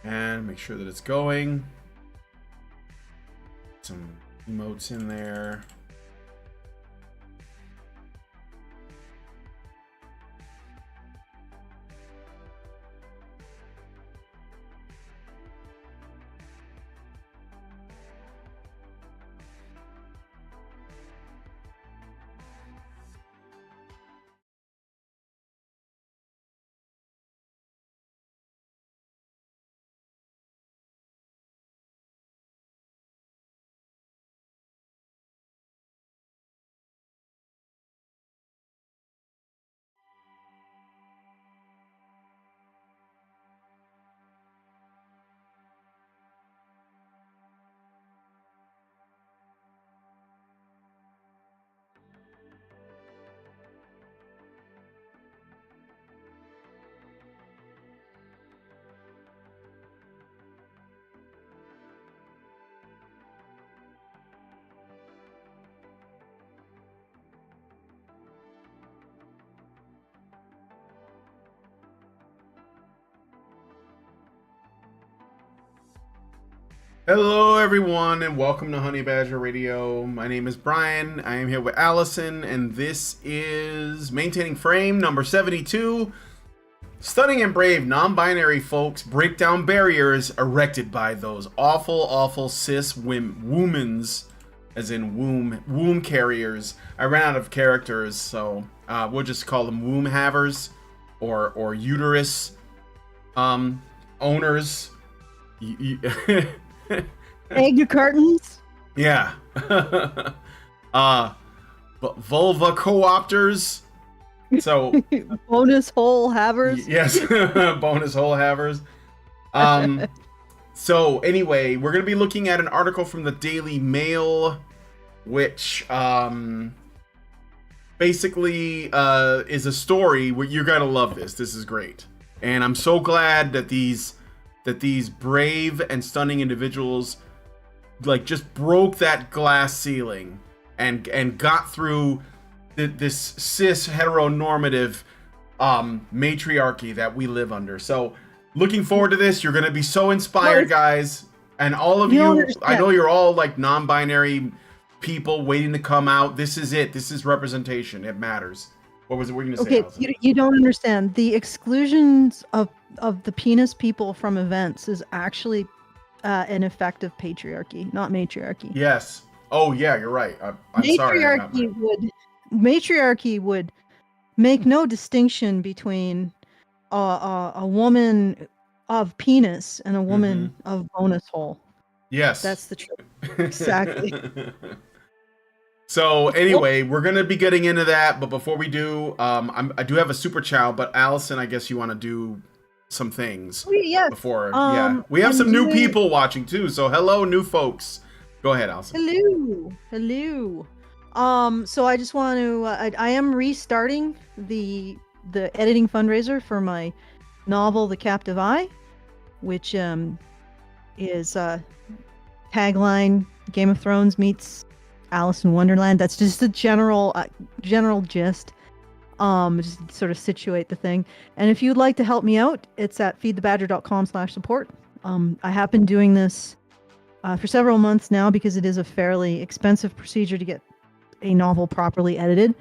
And make sure that it's going. Some emotes in there. Hello everyone and welcome to Honey Badger Radio. My name is Brian. I am here with Allison and this is Maintaining Frame number 72. Stunning and brave non-binary folks break down barriers erected by those awful cis wombens, as in womb carriers. I ran out of characters, so we'll just call them womb havers or uterus owners. Egg curtains. Yeah. But vulva co-opters. So bonus hole havers. Yes. Bonus hole havers. So anyway, we're gonna be looking at an article from the Daily Mail, which basically is a story where you're gonna love this. This is great. And I'm so glad that these brave and stunning individuals like just broke that glass ceiling and got through this cis heteronormative matriarchy that we live under. So looking forward to this. You're going to be so inspired, guys. And all of you, I know you're all like non-binary people waiting to come out. This is it. This is representation. It matters. What was it we're going to say? Okay, you don't understand. The exclusions of the penis people from events is actually an effect of patriarchy, not matriarchy. Yes. Oh yeah, you're right. I'm sorry. Matriarchy would make no distinction between a woman of penis and a woman of bonus hole. Yes. That's the truth. Exactly. So anyway, we're gonna be getting into that, but before we do, I do have a super chow, but Allison, I guess you want to do some things before. We have some new people watching too, so hello, new folks. Go ahead, Allison. Hello. So I just want to. I am restarting the editing fundraiser for my novel, The Captive Eye, which is tagline Game of Thrones meets Alice in Wonderland. That's just the general gist. Just sort of situate the thing. And if you'd like to help me out, it's at feedthebadger.com/support. I have been doing this for several months now because it is a fairly expensive procedure to get a novel properly edited.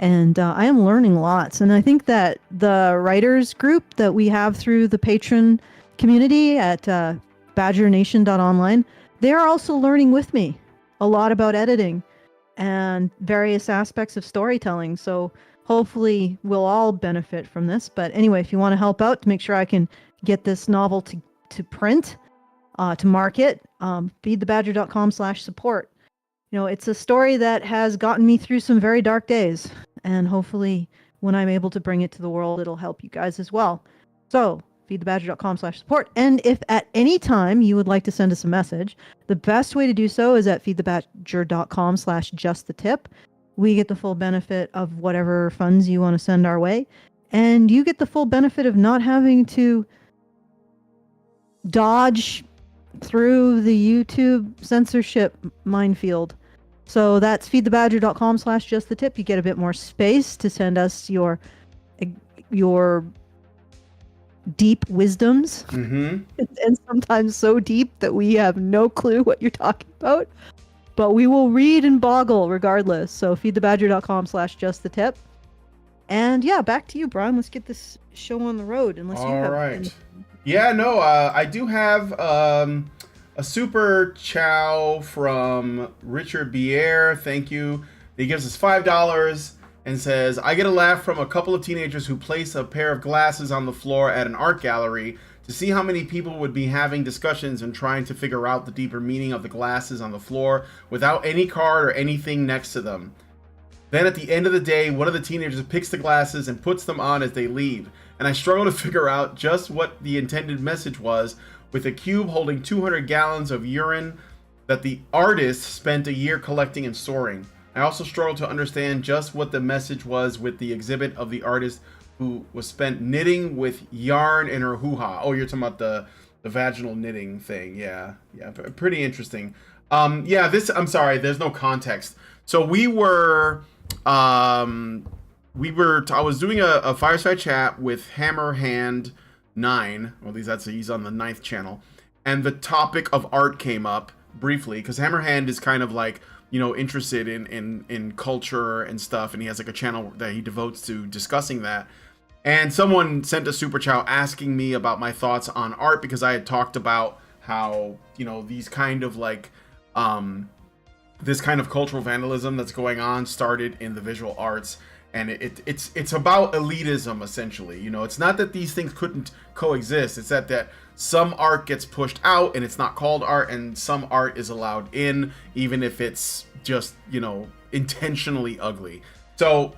And I am learning lots. And I think that the writers group that we have through the patron community at badgernation.online, they are also learning with me a lot about editing and various aspects of storytelling. So hopefully we'll all benefit from this. But anyway, if you want to help out to make sure I can get this novel to print, to market, feedthebadger.com/support. You know, it's a story that has gotten me through some very dark days. And hopefully when I'm able to bring it to the world, it'll help you guys as well. So feedthebadger.com/support. And if at any time you would like to send us a message, the best way to do so is at feedthebadger.com/justthetip. We get the full benefit of whatever funds you want to send our way. And you get the full benefit of not having to dodge through the YouTube censorship minefield. So that's feedthebadger.com/justthetip. You get a bit more space to send us your deep wisdoms and sometimes so deep that we have no clue what you're talking about. But we will read and boggle regardless. So feedthebadger.com/justthetip. And yeah, back to you, Brian. Let's get this show on the road. Unless you have. All right. Yeah, no, I do have a super chow from Richard Bier. Thank you. He gives us $5 and says, I get a laugh from a couple of teenagers who place a pair of glasses on the floor at an art gallery to see how many people would be having discussions and trying to figure out the deeper meaning of the glasses on the floor without any card or anything next to them. Then at the end of the day, one of the teenagers picks the glasses and puts them on as they leave. And I struggle to figure out just what the intended message was with a cube holding 200 gallons of urine that the artist spent a year collecting and storing. I also struggle to understand just what the message was with the exhibit of the artist who was spent knitting with yarn in her hoo-ha. Oh, you're talking about the vaginal knitting thing. Yeah, pretty interesting. Yeah, I'm sorry, there's no context. So I was doing a fireside chat with Hammerhand 9, or at least he's on the 9th channel, and the topic of art came up briefly, because Hammerhand is kind of like, interested in culture and stuff, and he has like a channel that he devotes to discussing that. And someone sent a super chow asking me about my thoughts on art, because I had talked about how, these kind of like, this kind of cultural vandalism that's going on started in the visual arts, and it's about elitism, essentially. It's not that these things couldn't coexist, it's that some art gets pushed out and it's not called art, and some art is allowed in, even if it's just, intentionally ugly. So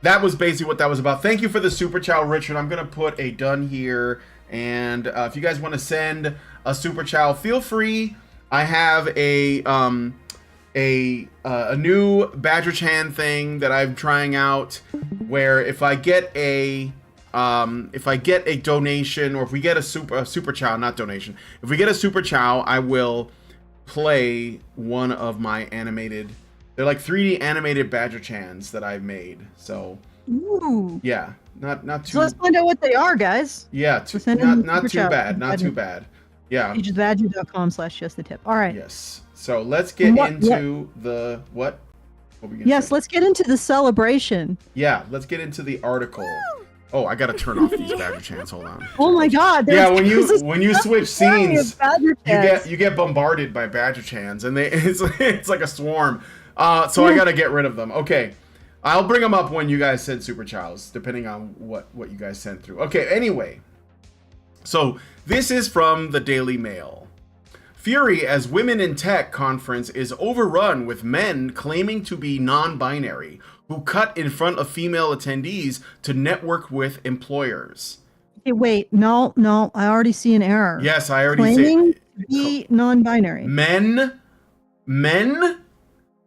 that was basically what that was about. Thank you for the super chow, Richard. I'm gonna put a done here, and if you guys want to send a super chow, feel free. I have a new Badger Chan thing that I'm trying out, where if I get a donation, or if we get a super chow, not donation, if we get a super chow, I will play one of my animated, they're like 3D animated Badger Chans that I've made. So ooh. Yeah, not too. So let's find out what they are, guys. Yeah, not too bad. Not too bad. Yeah. feedthebadger.com/justthetip. All right. Yes. So let's get into the what? Yes, let's get into the celebration. Yeah, let's get into the article. Oh, I gotta turn off these Badger Chants. Hold on. Oh my God! Yeah, when you switch scenes, you get bombarded by Badger Chants, and it's like a swarm. So I gotta get rid of them. Okay, I'll bring them up when you guys send super chows, depending on what you guys sent through. Okay. Anyway, so this is from the Daily Mail. Fury as Women in Tech conference is overrun with men claiming to be non-binary who cut in front of female attendees to network with employers. Okay, wait, no, I already see an error. Yes, I already claiming to be non-binary. Men?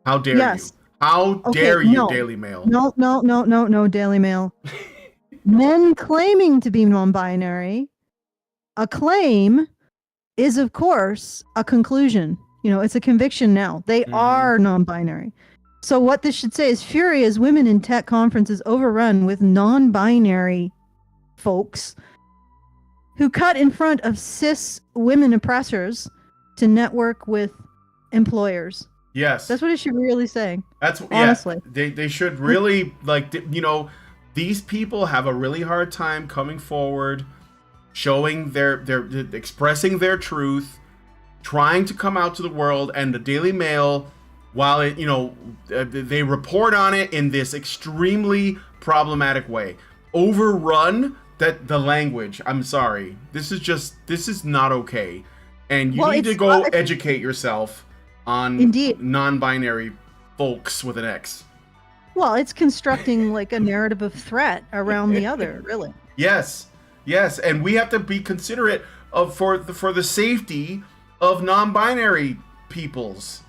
How dare you? How dare you, Daily Mail? No, Daily Mail. Men claiming to be non-binary. A claim is, of course, a conclusion. It's a conviction now. They are non-binary. So what this should say is Fury as Women in Tech conference is overrun with non-binary folks who cut in front of cis women oppressors to network with employers. Yes. That's what it should really say. That's honestly. Yeah, they should really, these people have a really hard time coming forward, showing their expressing their truth, trying to come out to the world. And the Daily Mail, while they report on it in this extremely problematic way, overrun the language. I'm sorry, this is not okay, and you need to go educate yourself on non-binary folks with an X. Well, it's constructing like a narrative of threat around the other, really. Yes, and we have to be considerate of for the safety of non-binary peoples.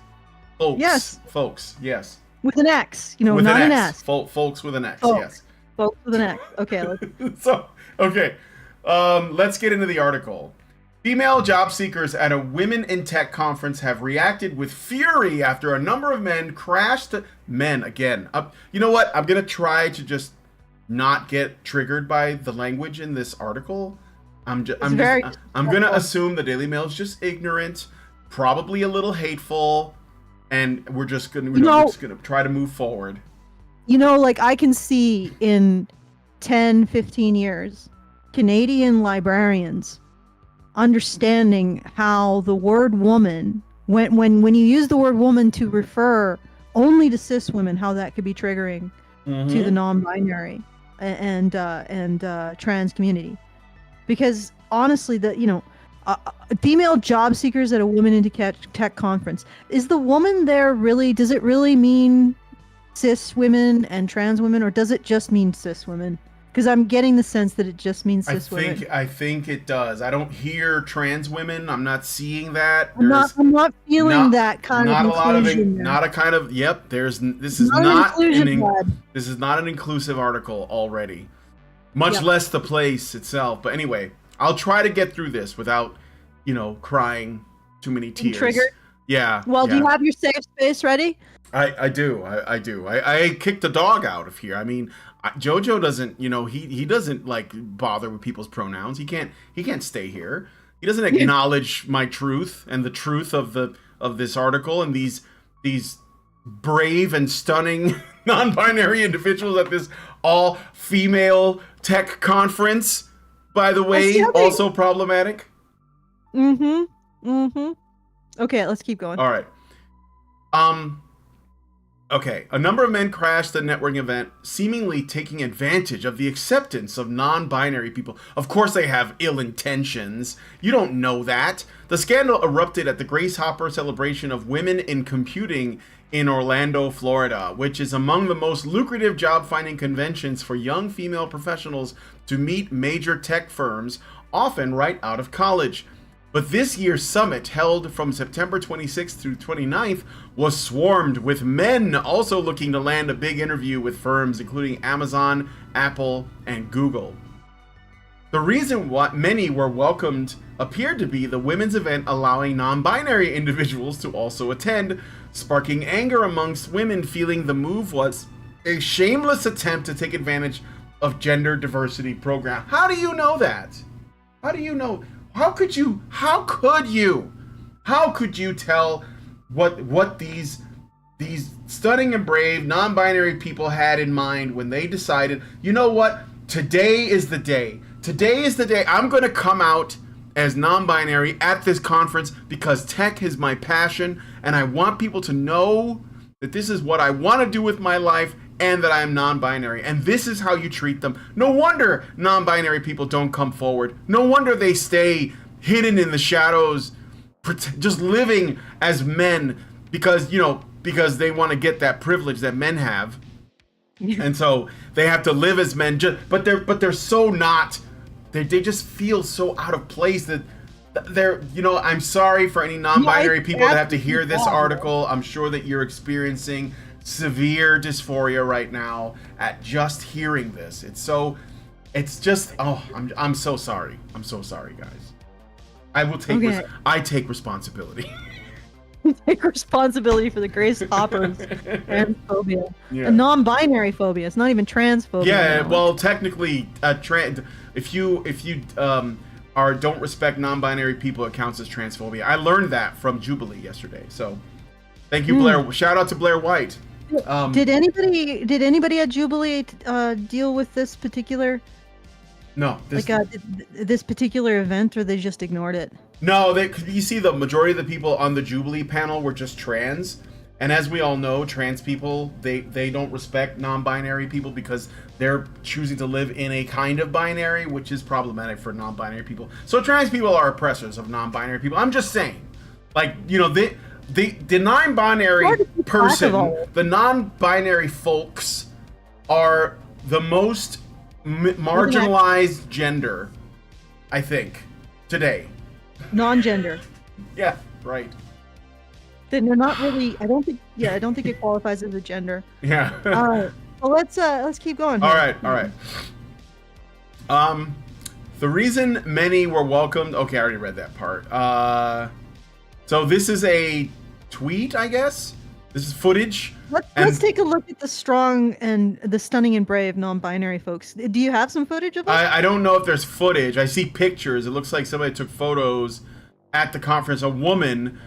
Folks. Yes. Folks, yes. With an X, not an S. Folks with an X, yes. Folks with an X. Okay. Let's get into the article. Female job seekers at a Women in Tech conference have reacted with fury after a number of men crashed. Men, again. You know what? I'm going to try to just not get triggered by the language in this article. I'm just, It's very I'm gonna assume the Daily Mail is just ignorant, probably a little hateful, and we're just gonna, we're just gonna try to move forward. Like I can see in 10, 15 years, Canadian librarians understanding how the word woman, when you use the word woman to refer only to cis women, how that could be triggering to the non-binary and trans community. Because honestly, female job seekers at a Women into Tech conference, is the woman there really, does it really mean cis women and trans women, or does it just mean cis women? Because I'm getting the sense that it just means cis women. I think it does. I don't hear trans women. I'm not seeing that. I'm not feeling that kind of inclusion. Not a kind of. Yep. This is not an inclusive article already. Much less the place itself. But anyway, I'll try to get through this without, crying too many tears. Triggered? Yeah. Well, do you have your safe space ready? I do. I kicked the dog out of here. I mean, Jojo doesn't, he doesn't like bother with people's pronouns. He can't stay here. He doesn't acknowledge my truth and the truth of this article and these brave and stunning non-binary individuals at this all-female tech conference. By the way, also problematic. Okay, let's keep going. All right. Okay, a number of men crashed the networking event, seemingly taking advantage of the acceptance of non-binary people. Of course they have ill intentions. You don't know that. The scandal erupted at the Grace Hopper celebration of women in computing in Orlando, Florida, which is among the most lucrative job-finding conventions for young female professionals to meet major tech firms, often right out of college. But this year's summit, held from September 26th through 29th, was swarmed with men also looking to land a big interview with firms including Amazon, Apple, and Google. The reason why many were welcomed appeared to be the women's event allowing non-binary individuals to also attend, sparking anger amongst women feeling the move was a shameless attempt to take advantage of gender diversity program. How do you know that? How do you know? How could you tell what these stunning and brave non-binary people had in mind when they decided, you know what, today is the day I'm going to come out as non-binary at this conference because tech is my passion and I want people to know that this is what I want to do with my life and that I am non-binary, and this is how you treat them. No wonder non-binary people don't come forward. No wonder they stay hidden in the shadows, just living as men because they want to get that privilege that men have, and so they have to live as men. But they're so not. They just feel so out of place that they're. I'm sorry for any non-binary people that have to hear this article. I'm sure that you're experiencing severe dysphoria right now at just hearing this. I'm so sorry. I'm so sorry, guys. I will take I take responsibility. Take responsibility for the Grace Hopper's transphobia. A non-binary phobia. It's not even transphobia. Yeah, well, technically if you don't respect non-binary people, it counts as transphobia. I learned that from Jubilee yesterday. So thank you, Blair. Shout out to Blair White. Did anybody at Jubilee deal with this particular? No, this particular event, or they just ignored it? No, you see, the majority of the people on the Jubilee panel were just trans, and as we all know, trans people they don't respect non-binary people because they're choosing to live in a kind of binary, which is problematic for non-binary people. So trans people are oppressors of non-binary people. I'm just saying, the non-binary person, the non-binary folks are the most marginalized gender, I think, today. Non-gender. Yeah, right. They're not really. I don't think it qualifies as a gender. Yeah. All right. Well, let's keep going. All right. The reason many were welcomed. Okay, I already read that part. So this is a tweet, I guess. This is footage. Let's take a look at the strong and the stunning and brave non-binary folks. Do you have some footage of this? I don't know if there's footage. I see pictures. It looks like somebody took photos at the conference. A woman,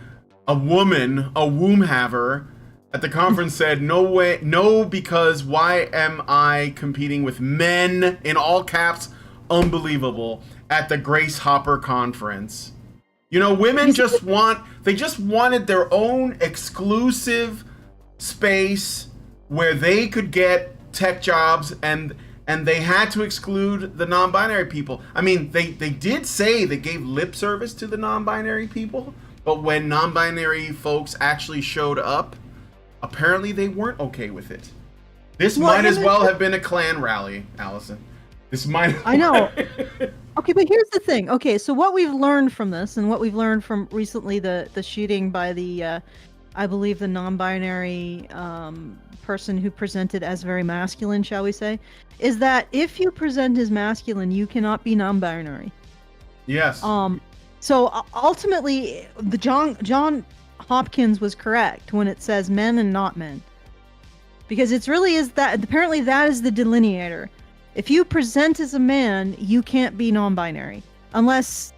a womb haver at the conference said, "No way, no, because why am I competing with men?" In all caps, unbelievable. At the Grace Hopper conference. You know, women just wanted their own exclusive space where they could get tech jobs, and they had to exclude the non-binary people. I mean, they did say they gave lip service to the non-binary people, but when non-binary folks actually showed up, apparently they weren't okay with it. This might as well have been a Klan rally, Allison. This might. I know. Okay, but here's the thing. Okay, so what we've learned from this, and what we've learned from recently the shooting by the, I believe the non-binary person who presented as very masculine, shall we say, is that if you present as masculine, you cannot be non-binary. Yes. So ultimately, the John Hopkins was correct when it says men and not men, because it's really is that apparently that is the delineator. If you present as a man, you can't be non-binary unless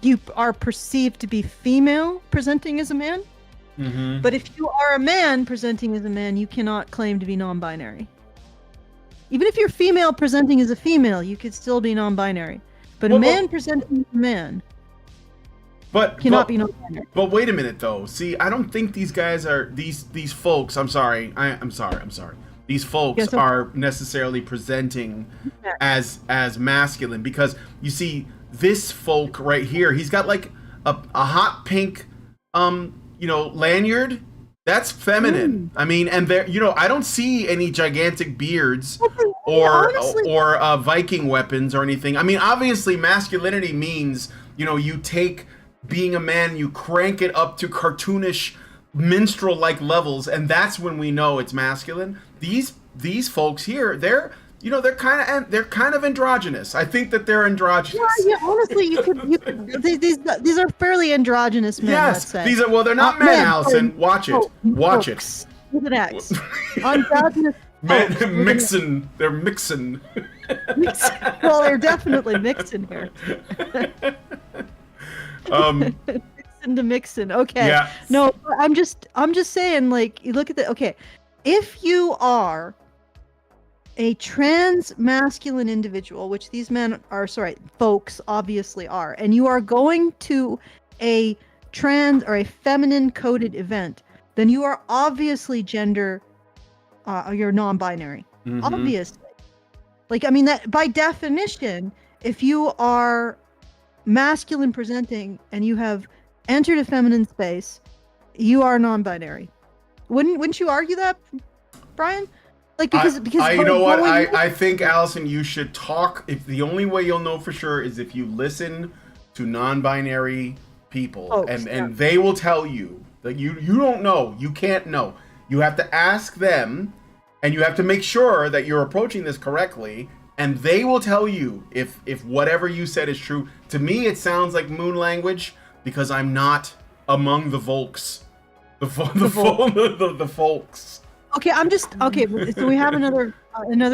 you are perceived to be female presenting as a man. Mm-hmm. But if you are a man presenting as a man, you cannot claim to be non-binary. Even if you're female presenting as a female, you could still be non-binary. But a man presenting as a man cannot be non-binary. But wait a minute, though. See, I don't think these guys are these folks. I'm sorry. I'm sorry. These folks are necessarily presenting as masculine, because you see this folk right here, he's got like a hot pink lanyard. That's feminine. I mean, and there, I don't see any gigantic beards or Viking weapons or anything. I mean, obviously masculinity means, you take being a man, you crank it up to cartoonish minstrel-like levels, and that's when we know it's masculine. These folks here, they're kind of androgynous. I think that they're androgynous. Yeah, honestly, you could these are fairly androgynous men. Yes, let's say. these are they're not men, Allison. Watch it. With an X. Androgynous. Men mixing. They're mixing. Well, they're definitely mixing here. Mixing. Okay. Yeah. No, I'm just saying, like, you look at if you are a trans masculine individual, which these folks obviously are, and you are going to a trans or a feminine coded event, then you are obviously you're non-binary. Mm-hmm. Obviously. Like, I mean, that by definition, if you are masculine presenting and you have entered a feminine space, you are non-binary. Wouldn't you argue that, Brian? Like, because you know what? I think, Allison, you should talk. If the only way you'll know for sure is if you listen to non-binary people, and they will tell you that you don't know, you can't know. You have to ask them, and you have to make sure that you're approaching this correctly, and they will tell you if whatever you said is true. To me, it sounds like moon language, because I'm not among the Volks. The folks. Okay, so we have another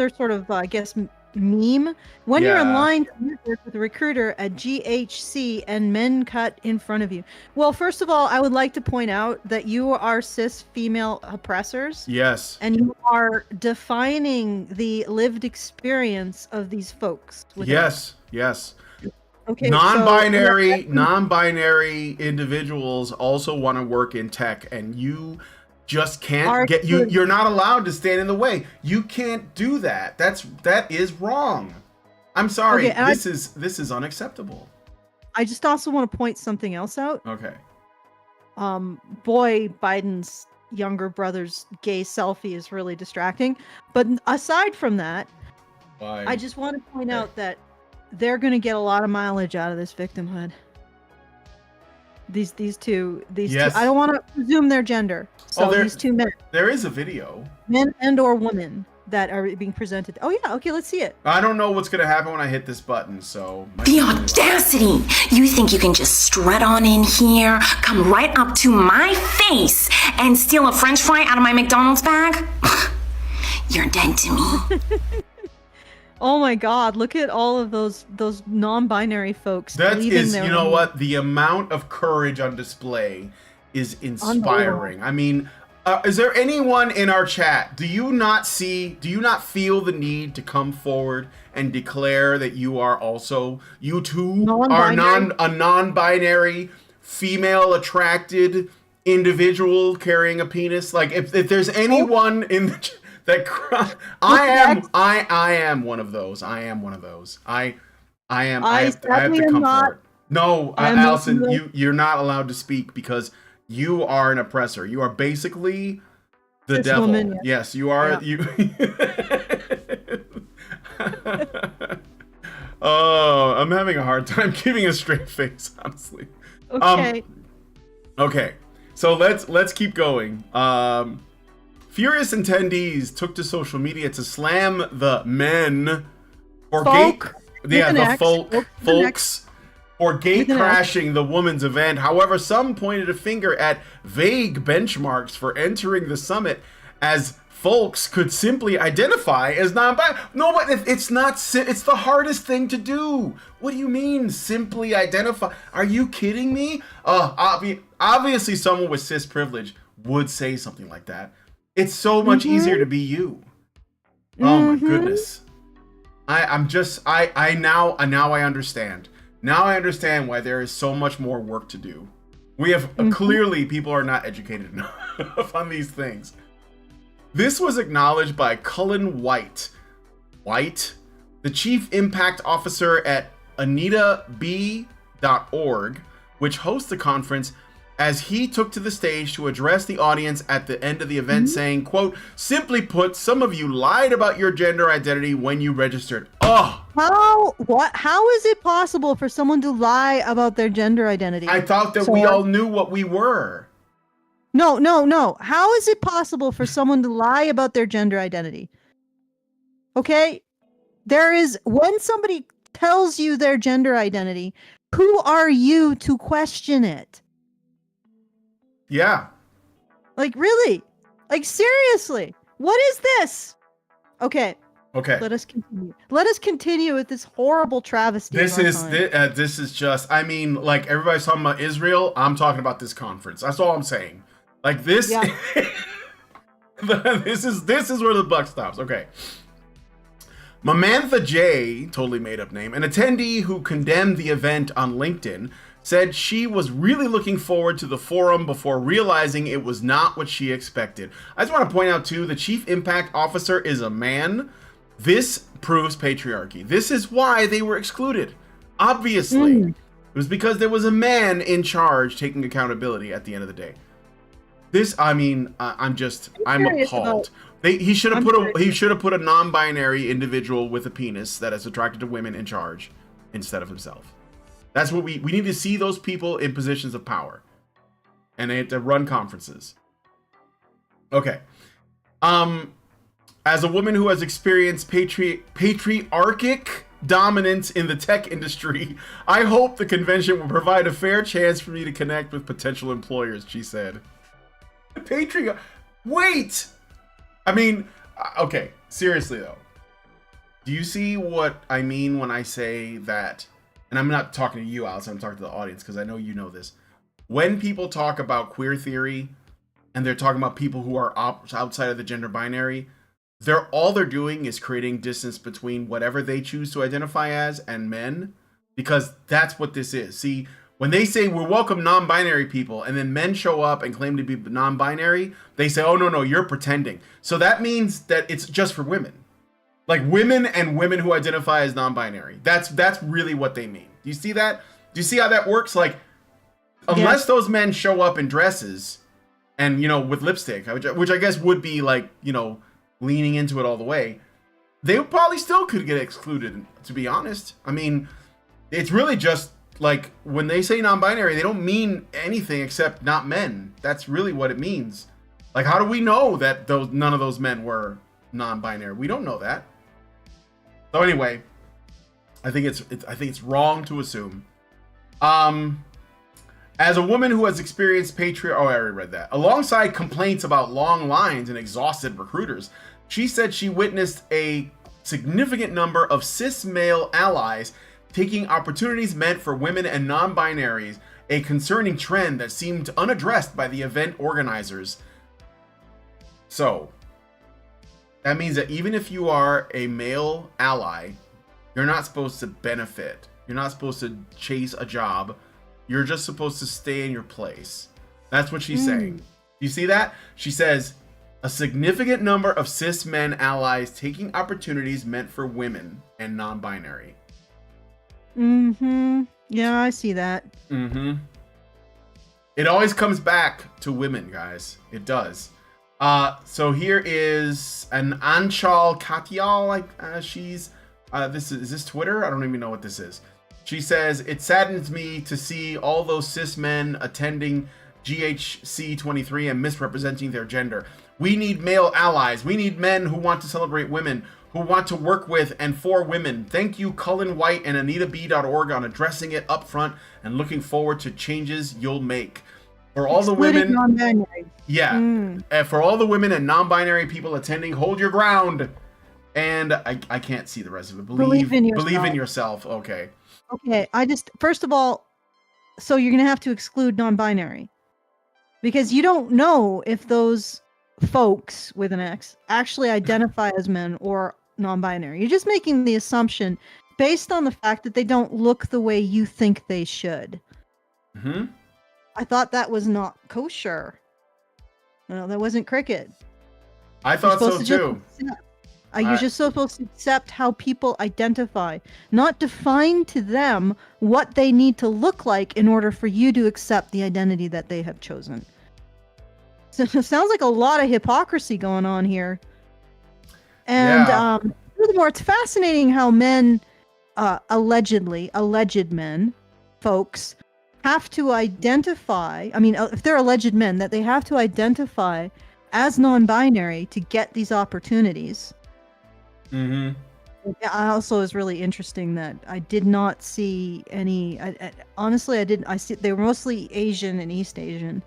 sort of, I guess, meme. When you're in line to network with a recruiter at GHC and men cut in front of you. Well, first of all, I would like to point out that you are cis female oppressors. Yes. And you are defining the lived experience of these folks. Yes. Okay, non-binary individuals also want to work in tech, and you just can't get you're not allowed to stand in the way. You can't do that. That is wrong. I'm sorry. Okay, this is unacceptable. I just also want to point something else out. Okay. Boy, Biden's younger brother's gay selfie is really distracting. But aside from that, I just want to point out that they're going to get a lot of mileage out of this victimhood. These two. I don't want to presume their gender. So these two men. There is a video. Men and or women. that are being presented. Oh yeah, okay, let's see it. I don't know what's gonna happen when I hit this button, so. The audacity! You think you can just strut on in here, come right up to my face, and steal a french fry out of my McDonald's bag? You're dead to me. Oh my god, look at all of those non-binary folks. That is, their you know own- what? The amount of courage on display is inspiring. I mean, is there anyone in our chat? Do you not feel the need to come forward and declare that you too are a non-binary, female attracted individual carrying a penis? Like, if there's anyone in the that I am one of those. I am one of those. I have to come forward. No, Allison, you're not allowed to speak because you are an oppressor. You are basically the devil. Woman, yeah. Yes, you are. Yeah. Oh, I'm having a hard time keeping a straight face, honestly. Okay. Okay. So let's keep going. Furious attendees took to social media to slam the men for folks for gate crashing the women's event. However, some pointed a finger at vague benchmarks for entering the summit, as folks could simply identify as non-binary. No, but it's not. It's the hardest thing to do. What do you mean, simply identify? Are you kidding me? Obviously, someone with cis privilege would say something like that. It's so much easier to be you. Oh my goodness. I now I understand. Now I understand why there is so much more work to do. We have clearly people are not educated enough on these things. This was acknowledged by Cullen White, the chief impact officer at AnitaB.org, which hosts the conference, as he took to the stage to address the audience at the end of the event, saying, quote, "Simply put, some of you lied about your gender identity when you registered." Oh! How is it possible for someone to lie about their gender identity? I thought that we all knew what we were. No. How is it possible for someone to lie about their gender identity? Okay? When somebody tells you their gender identity, who are you to question it? Yeah. Like, really? Like, seriously? What is this? Okay. Let us continue with this horrible travesty. This is just, I mean, like, everybody's talking about Israel. I'm talking about this conference. That's all I'm saying. Like, this, Yeah. this is where the buck stops. Okay. Mamantha J, totally made up name, an attendee who condemned the event on LinkedIn, said she was really looking forward to the forum before realizing it was not what she expected. I just want to point out, too, the chief impact officer is a man. This proves patriarchy. This is why they were excluded. Obviously. It was because there was a man in charge taking accountability at the end of the day. I'm appalled. He should have put a non-binary individual with a penis that is attracted to women in charge instead of himself. That's what we need to see, those people in positions of power, and they have to run conferences. Okay. As a woman who has experienced patriarchic dominance in the tech industry, I hope the convention will provide a fair chance for me to connect with potential employers, she said. Wait! I mean, okay, seriously though. Do you see what I mean when I say that? And I'm not talking to you, Alice, I'm talking to the audience because I know you know this. When people talk about queer theory and they're talking about people who are outside of the gender binary, all they're doing is creating distance between whatever they choose to identify as and men, because that's what this is. See, when they say we welcome non-binary people and then men show up and claim to be non-binary, they say, oh, no, you're pretending. So that means that it's just for women. Like women and women who identify as non-binary. That's really what they mean. Do you see that? Do you see how that works? Like, unless those men show up in dresses and, with lipstick, which I guess would be like, leaning into it all the way, they probably still could get excluded, to be honest. I mean, it's really just like when they say non-binary, they don't mean anything except not men. That's really what it means. Like, how do we know that none of those men were non-binary. We don't know that. So anyway, I think it's wrong to assume. As a woman who has experienced I already read that. Alongside complaints about long lines and exhausted recruiters, she said she witnessed a significant number of cis male allies taking opportunities meant for women and non-binaries, a concerning trend that seemed unaddressed by the event organizers. So, that means that even if you are a male ally, you're not supposed to benefit. You're not supposed to chase a job. You're just supposed to stay in your place. That's what she's saying. You see that? She says, a significant number of cis men allies taking opportunities meant for women and non-binary. Yeah, I see that. It always comes back to women, guys. It does. So here is an Anchal Katyal. She's is this Twitter? I don't even know what this is. She says, it saddens me to see all those cis men attending GHC 23 and misrepresenting their gender. We need male allies. We need men who want to celebrate women, who want to work with and for women. Thank you, Cullen White and AnitaB.org, on addressing it up front and looking forward to changes you'll make. For all the women, for all the women and non-binary people attending, hold your ground. And I can't see the rest of it. Believe in yourself. Okay. Okay, first of all, so you're going to have to exclude non-binary. Because you don't know if those folks with an X actually identify as men or non-binary. You're just making the assumption based on the fact that they don't look the way you think they should. I thought that was not kosher. No, that wasn't cricket. I thought so too. You're just supposed to accept how people identify, not define to them what they need to look like in order for you to accept the identity that they have chosen. So it sounds like a lot of hypocrisy going on here. And furthermore, it's fascinating how men, alleged men, folks, have to identify, if they're alleged men, that they have to identify as non-binary to get these opportunities. Also is really interesting that I did not see any. Honestly, I didn't. I see they were mostly Asian and East Asian,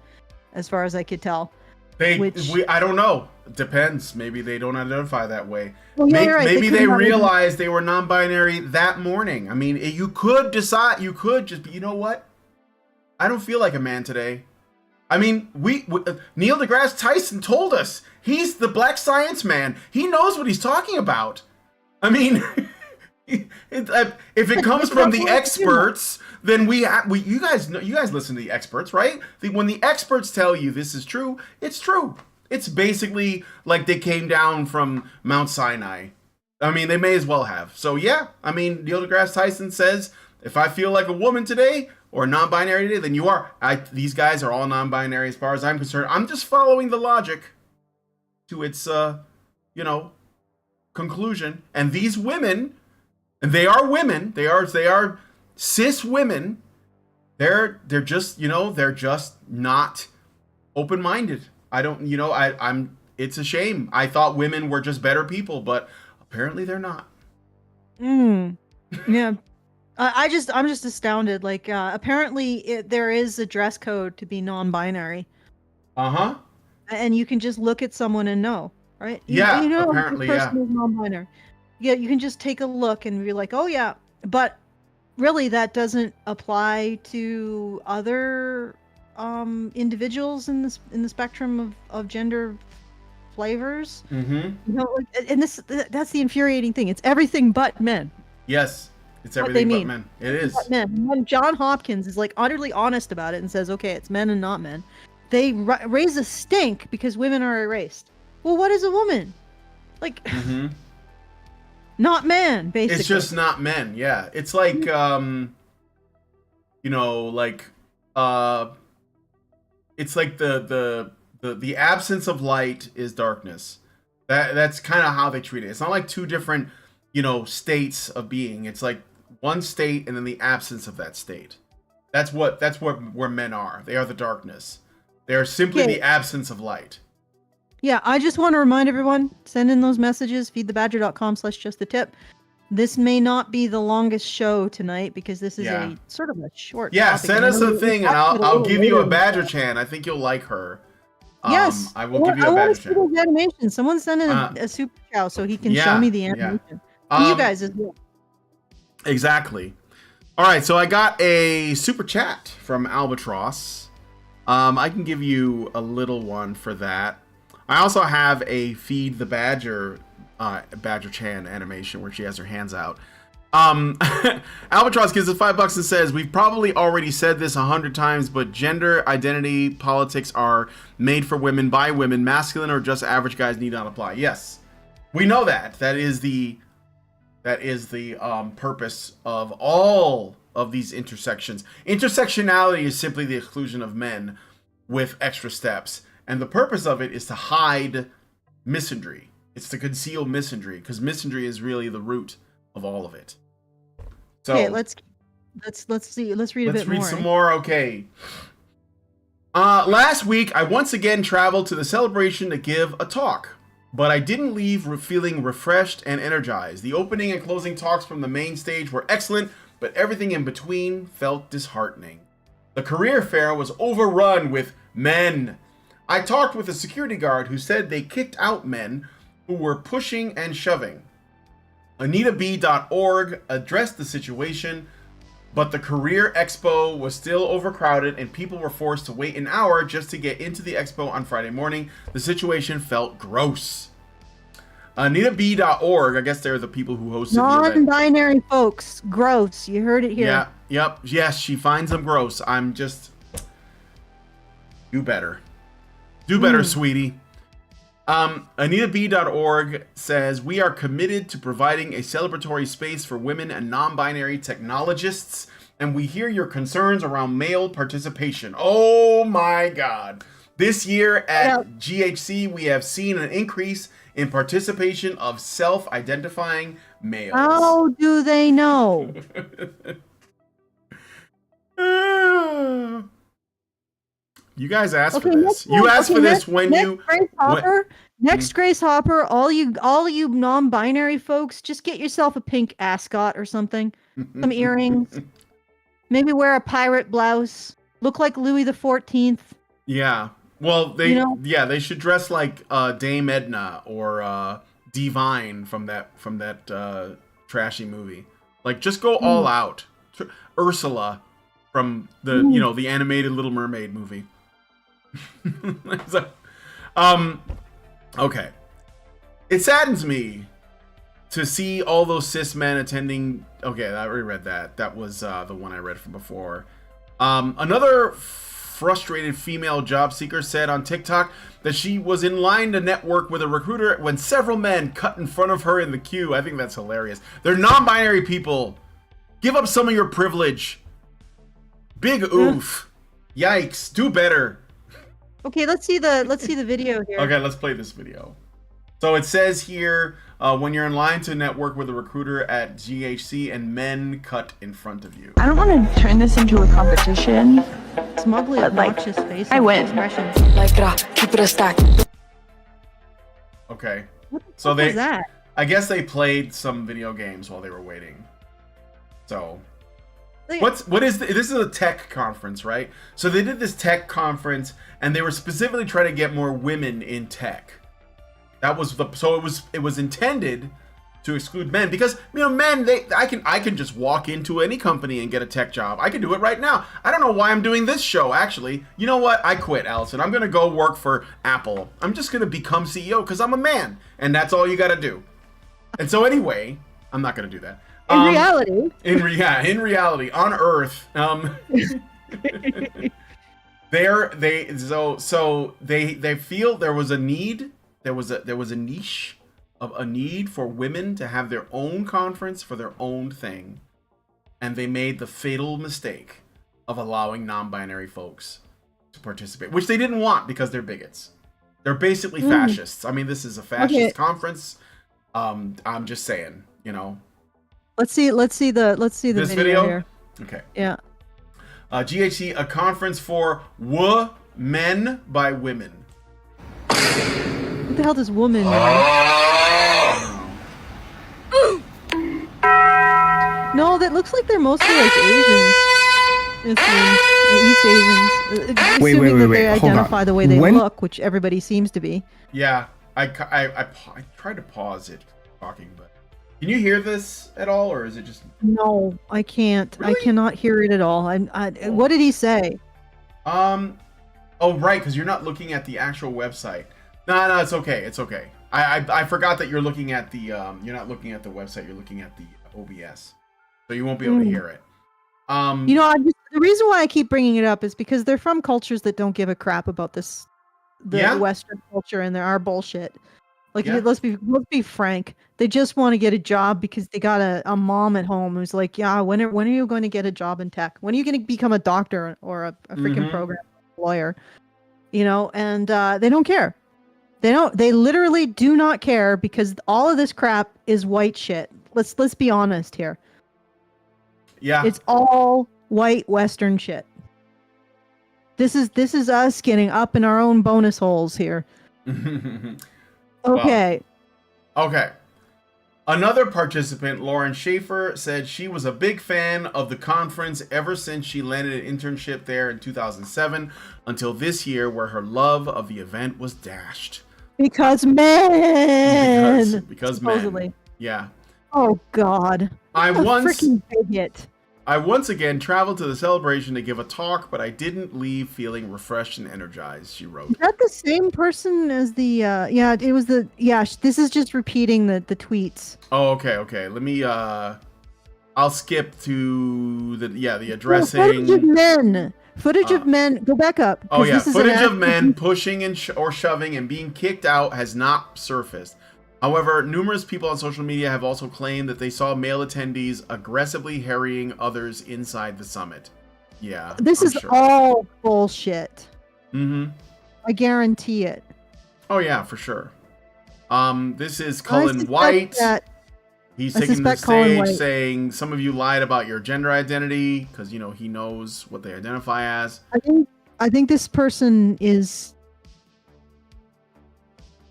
as far as I could tell. I don't know. Depends. Maybe they don't identify that way. Well, maybe they realized they were non-binary that morning. I mean, you could decide. You could just. You know what? I don't feel like a man today. I mean, Neil deGrasse Tyson told us he's the black science man. He knows what he's talking about. I mean, if it comes from the experts, then you guys listen to the experts, right? When the experts tell you this is true, it's true. It's basically like they came down from Mount Sinai. I mean, they may as well have. So yeah, I mean, Neil deGrasse Tyson says, if I feel like a woman today, or non-binary today, then you are. These guys are all non-binary as far as I'm concerned. I'm just following the logic to its, conclusion. And these women, and they are women. They are cis women. They're just, they're just not open-minded. It's a shame. I thought women were just better people, but apparently they're not. Yeah. I'm just astounded. Like, apparently there is a dress code to be non-binary. And you can just look at someone and know, right? Apparently, the person is non-binary. Yeah, you can just take a look and be like, oh yeah. But really, that doesn't apply to other individuals in the spectrum of gender flavors. And that's the infuriating thing. It's everything but men. Yes. It's everything but men. It is. Men. When John Hopkins is like utterly honest about it and says, okay, it's men and not men, they raise a stink because women are erased. Well, what is a woman? Like, not man, basically. It's just not men, yeah. It's like, it's like the absence of light is darkness. That's kind of how they treat it. It's not like two different, states of being. It's like one state and then the absence of that state. That's where men are. They are the darkness. They are simply the absence of light. Yeah, I just want to remind everyone, send in those messages, feedthebadger.com/justthetip. This may not be the longest show tonight because this is a sort of a short Yeah, topic. send us a thing and I'll give you a Badger later. Chan. I think you'll like her. Yes, I will give you a Badger Chan. those animations. Someone send in a super chow so he can show me the animation. And you guys as well. Exactly. All right, so I got a super chat from Albatross. I can give you a little one for that. I also have a Feed the Badger Badger Chan animation where she has her hands out. Albatross gives us $5 and says, we've probably already said this 100 times, but gender identity politics are made for women by women. Masculine or just average guys need not apply. Yes, we know that. That is the purpose of all of these intersections. Intersectionality is simply the exclusion of men with extra steps. And the purpose of it is to hide misandry. It's to conceal misandry, because misandry is really the root of all of it. So okay, let's see. Let's read a bit more. Let's read some more. Okay. Last week, I once again traveled to the celebration to give a talk, but I didn't leave feeling refreshed and energized. The opening and closing talks from the main stage were excellent, but everything in between felt disheartening. The career fair was overrun with men. I talked with a security guard who said they kicked out men who were pushing and shoving. AnitaB.org addressed the situation, but the career expo was still overcrowded and people were forced to wait an hour just to get into the expo on Friday morning. The situation felt gross. AnitaB.org, I guess they're the people who hosted the event. Non-binary folks, gross. You heard it here. Yeah, yep, yes, she finds them gross. I'm just... Do better. Do better, sweetie. AnitaB.org says, we are committed to providing a celebratory space for women and non-binary technologists, and we hear your concerns around male participation. Oh my God. This year at GHC, we have seen an increase in participation of self-identifying males. How do they know? You guys asked for this. You asked for this Next Grace Hopper, all you non-binary folks, just get yourself a pink ascot or something. Some earrings. Maybe wear a pirate blouse. Look like Louis the 14th. Yeah. Well, they should dress like Dame Edna or Divine from that trashy movie. Like, just go all out. Ursula from the the animated Little Mermaid movie. So, okay. It saddens me to see all those cis men attending. Okay, I already read that. That was the one I read from before. Another frustrated female job seeker said on TikTok that she was in line to network with a recruiter when several men cut in front of her in the queue. I think that's hilarious. They're non-binary people. Give up some of your privilege. Big oof. Yikes. Do better. Okay, let's see the video here. Okay, let's play this video. So it says here, when you're in line to network with a recruiter at GHC and men cut in front of you. I don't want to turn this into a competition. Smugly obnoxious face. I win. Expressions. Keep it a stack. Okay. What the So fuck they, was that? I guess they played some video games while they were waiting. So They- this is a tech conference, right? So they did this tech conference and they were specifically trying to get more women in tech. That was it was intended to exclude men because men I can just walk into any company and get a tech job. I can do it right now. I don't know why I'm doing this show actually. You know what? I quit, Allison. I'm going to go work for Apple. I'm just going to become CEO cuz I'm a man and that's all you got to do. And so anyway, I'm not going to do that. In reality. In reality, on Earth, they feel there was a need, there was a niche of a need for women to have their own conference for their own thing, and they made the fatal mistake of allowing non-binary folks to participate, which they didn't want because they're bigots. They're basically fascists. I mean, this is a fascist conference. I'm just saying, Let's see the video here. Okay. Yeah. GHC, a conference for men by women. What the hell does woman mean? No, that looks like they're mostly like Asians. It seems. East Asians. Assuming that they Hold identify on. the way they When- look, which everybody seems to be. Yeah, I tried to pause it talking, but can you hear this at all, or is it just? No, I can't. Really? I cannot hear it at all. What did he say? Oh right, because you're not looking at the actual website. No, it's okay. It's okay. I forgot that you're looking at the you're not looking at the website. You're looking at the OBS, so you won't be able to hear it. You know, the reason why I keep bringing it up is because they're from cultures that don't give a crap about the Yeah. Western culture, and there are bullshit. Like, Yeah. let's be frank. They just want to get a job because they got a mom at home who's like, yeah, when are you going to get a job in tech? When are you going to become a doctor or a freaking program lawyer? You know, and they don't care. They literally do not care because all of this crap is white shit. Let's be honest here. Yeah. It's all white Western shit. This is us getting up in our own bonus holes here. Okay. Okay. Another participant, Lauren Schaefer, said she was a big fan of the conference ever since she landed an internship there in 2007 until this year, where her love of the event was dashed. Because men. Because supposedly. men. Yeah. Oh God. I What a once freaking bigot. I once again traveled to the celebration to give a talk, but I didn't leave feeling refreshed and energized, she wrote. Is that the same person as the yeah, it was the this is just repeating the tweets. Oh, okay. Let me I'll skip to the addressing. Footage of men. Footage of men. Go back up. 'cause Oh yeah, this is footage an of men pushing and or shoving and being kicked out has not surfaced. However, numerous people on social media have also claimed that they saw male attendees aggressively harrying others inside the summit. Yeah, This I'm is sure. all bullshit. Mm-hmm. I guarantee it. Oh yeah, for sure. This is I Cullen suspect White. that- He's I taking the suspect Colin stage White- saying some of you lied about your gender identity because he knows what they identify as. I think this person is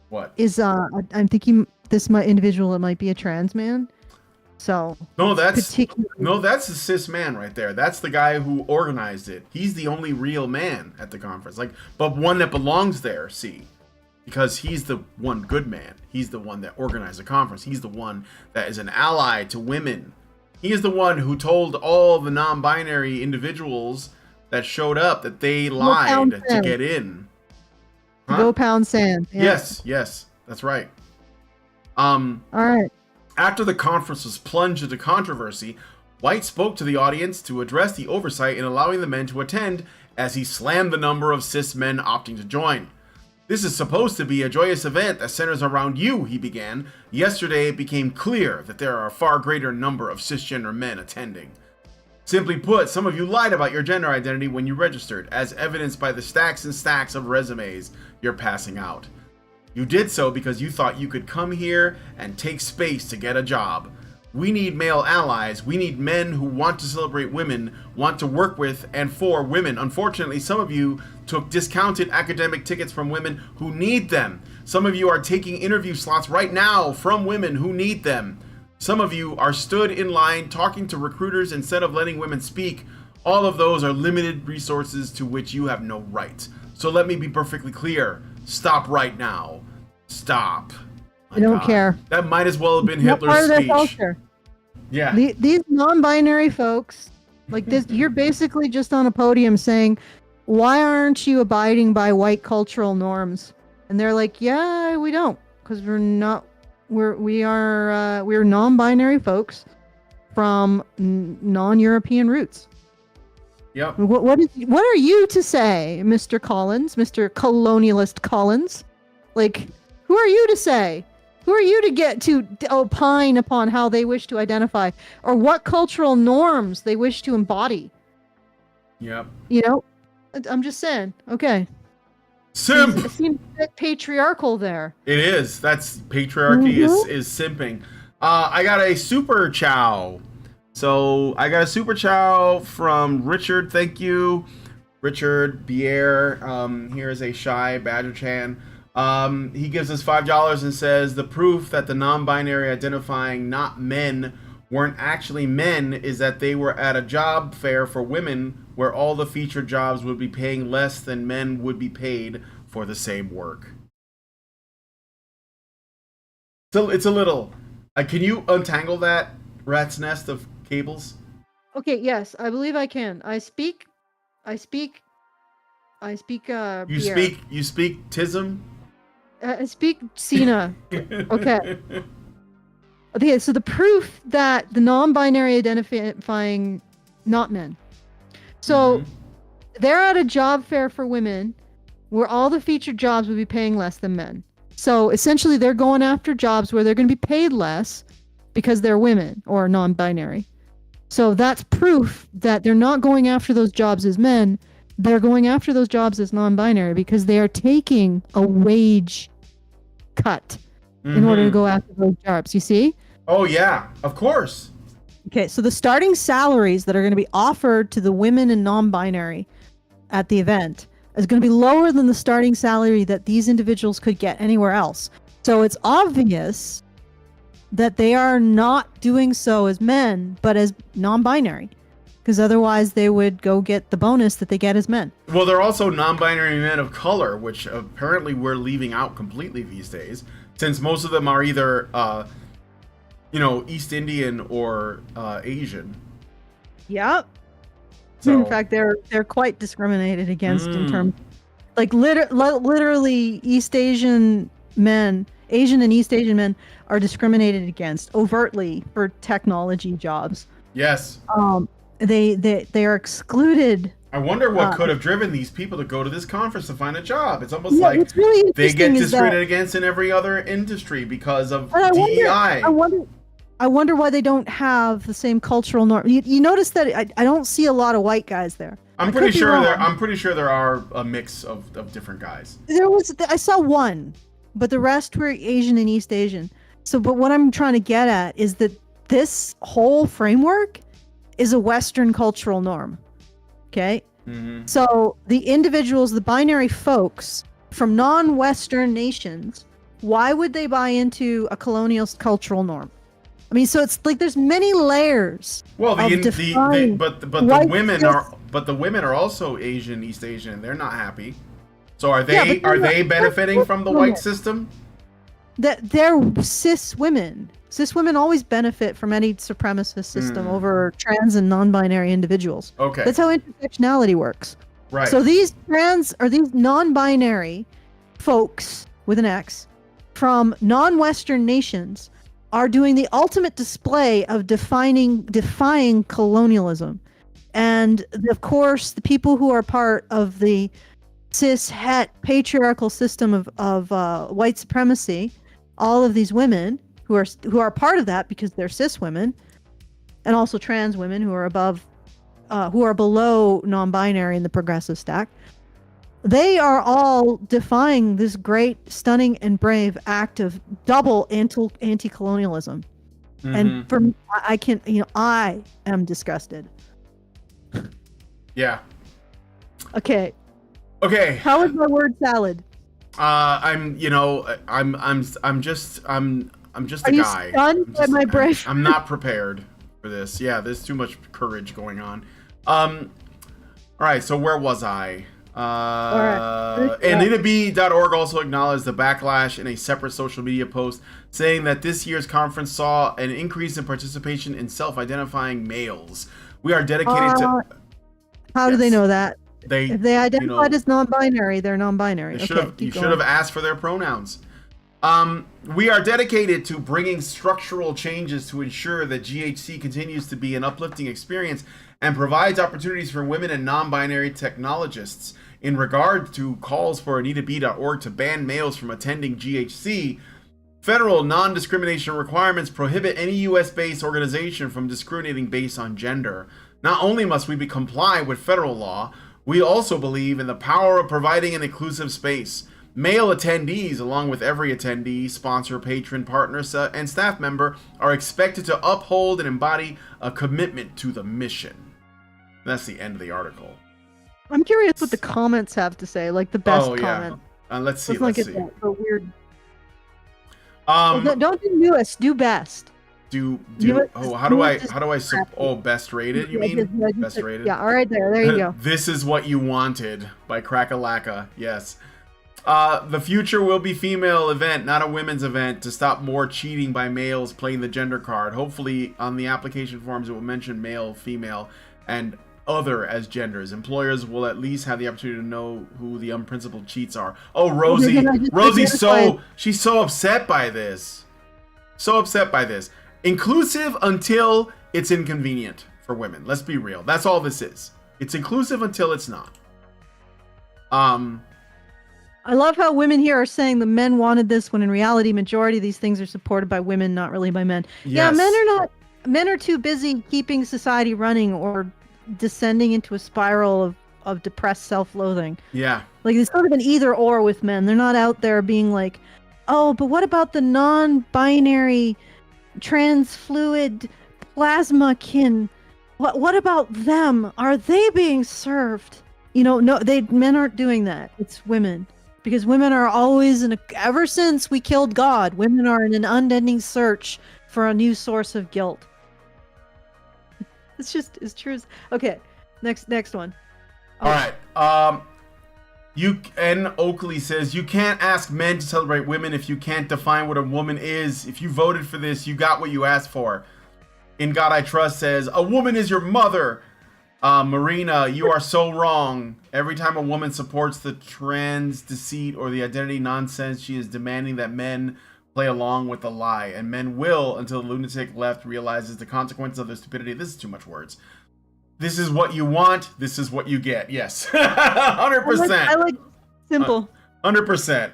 What? I'm thinking individual might be a trans man. So No, that's particularly that's the cis man right there. That's the guy who organized it. He's the only real man at the conference, but one that belongs there. See, because he's the one good man. He's the one that organized the conference. He's the one that is an ally to women. He is the one who told all the non-binary individuals that showed up that they lied to get in. Huh? go pound sand. Yeah. Yes, that's right. All right. After the conference was plunged into controversy, White spoke to the audience to address the oversight in allowing the men to attend as he slammed the number of cis men opting to join. This is supposed to be a joyous event that centers around you, he began. Yesterday it became clear that there are a far greater number of cisgender men attending. Simply put, some of you lied about your gender identity when you registered, as evidenced by the stacks and stacks of resumes you're passing out. You did so because you thought you could come here and take space to get a job. We need male allies. We need men who want to celebrate women, want to work with and for women. Unfortunately, some of you took discounted academic tickets from women who need them. Some of you are taking interview slots right now from women who need them. Some of you are stood in line talking to recruiters instead of letting women speak. All of those are limited resources to which you have no right. So let me be perfectly clear. Stop right now. Stop. I don't care. That might as well have been Not part Hitler's of their speech. culture. Yeah. These non-binary folks, like this, you're basically just on a podium saying, "Why aren't you abiding by white cultural norms?" And they're like, "Yeah, we don't, because we're not. We're non-binary folks from non-European roots." Yep. What are you to say, Mr. Collins, Mr. Colonialist Collins? Like, who are you to say? Who are you to get to opine upon how they wish to identify or what cultural norms they wish to embody? Yep. You know, I'm just saying. Okay. Simp. It seems a bit patriarchal there. It is. That's patriarchy is simping. I got a super chow. So I got a super chow from Richard. Thank you, Richard Bier. Here is a shy Badger Chan. He gives us $5 and says the proof that the non-binary identifying not men weren't actually men is that they were at a job fair for women where all the featured jobs would be paying less than men would be paid for the same work. So it's a little. Can you untangle that rat's nest of cables? Okay, yes, I believe I can. I speak. You speak tism? I speak Cena. Okay. Okay, so the proof that the non-binary identifying not men. So they're at a job fair for women where all the featured jobs would be paying less than men. So essentially they're going after jobs where they're going to be paid less because they're women or non-binary. So that's proof that they're not going after those jobs as men. They're going after those jobs as non-binary because they are taking a wage cut in order to go after those jobs. You see? Oh, yeah, of course. Okay, so the starting salaries that are going to be offered to the women and non-binary at the event is going to be lower than the starting salary that these individuals could get anywhere else. So it's obvious that they are not doing so as men, but as non-binary, because otherwise they would go get the bonus that they get as men. Well, they're also non-binary men of color, which apparently we're leaving out completely these days, since most of them are either, East Indian or Asian. Yep. So, in fact, they're quite discriminated against in terms, like literally Asian and East Asian men are discriminated against overtly for technology jobs. Yes. They are excluded. I wonder what could have driven these people to go to this conference to find a job. It's almost like what's really they get interesting discriminated against in every other industry because of I DEI. I wonder why they don't have the same cultural norm. You notice that I don't see a lot of white guys there. I'm pretty sure there are a mix of different guys. I saw one, but the rest were Asian and East Asian. So, but what I'm trying to get at is that this whole framework is a Western cultural norm. Okay? So the individuals, the binary folks from non-Western nations, why would they buy into a colonial cultural norm? I mean, so it's like there's many layers. Well, but the women are also Asian, East Asian, and they're not happy. So are they benefiting from the white system? That they're cis women. Cis women always benefit from any supremacist system over trans and non-binary individuals. Okay. That's how intersectionality works. Right. So these these non-binary folks with an X from non-Western nations are doing the ultimate display of defying colonialism. And of course, the people who are part of the cis-het patriarchal system of white supremacy, all of these women who are part of that because they're cis women, and also trans women who are below non-binary in the progressive stack, they are all defying this great, stunning, and brave act of double anti-colonialism. And for me, I am disgusted. Yeah. Okay. Okay. How is my word salad? I'm just a Are you guy. stunned by my brain? I'm not prepared for this. Yeah, there's too much courage going on. All right, so where was I? AnitaB.org also acknowledged the backlash in a separate social media post, saying that this year's conference saw an increase in participation in self-identifying males. We are dedicated to... How do they know that? If they identified as non-binary, they're non-binary. You should have asked for their pronouns. We are dedicated to bringing structural changes to ensure that GHC continues to be an uplifting experience and provides opportunities for women and non-binary technologists. In regard to calls for AnitaB.org to ban males from attending GHC, federal non-discrimination requirements prohibit any U.S.-based organization from discriminating based on gender. Not only must we comply with federal law, we also believe in the power of providing an inclusive space. Male attendees, along with every attendee, sponsor, patron, partner, and staff member, are expected to uphold and embody a commitment to the mission. That's the end of the article. I'm curious what the comments have to say, like the best comment. Let's see. Let's not Let's get see. that so weird. Don't do newest. Do best. How do I best rated, you mean? Best rated? Yeah, all right, there you go. This is what you wanted by Crack-a-Lacka. Yes. The future will be female event, not a women's event, to stop more cheating by males playing the gender card. Hopefully on the application forms it will mention male, female, and other as genders. Employers will at least have the opportunity to know who the unprincipled cheats are. Oh, Rosie. She's so upset by this. So upset by this. Inclusive until it's inconvenient for women. Let's be real. That's all this is. It's inclusive until it's not. I love how women here are saying the men wanted this when in reality majority of these things are supported by women, not really by men. Yes. Yeah, men are too busy keeping society running or descending into a spiral of depressed self-loathing. Yeah. Like it's sort of an either or with men. They're not out there being like, oh, but what about the non-binary trans fluid plasma kin? What about them? Are they being served? No, men aren't doing that. It's women. Because women are always ever since we killed God, women are in an unending search for a new source of guilt. It's just as true as okay. Next one. All right. Oakley says you can't ask men to celebrate women if you can't define what a woman is. If you voted for this, you got what you asked for. In God I Trust says a woman is your mother. Marina, you are so wrong. Every time a woman supports the trans deceit or the identity nonsense, she is demanding that men play along with the lie, and men will until the lunatic left realizes the consequences of their stupidity. This is too much words. This is what you want. This is what you get. Yes, 100%. I like simple. 100%.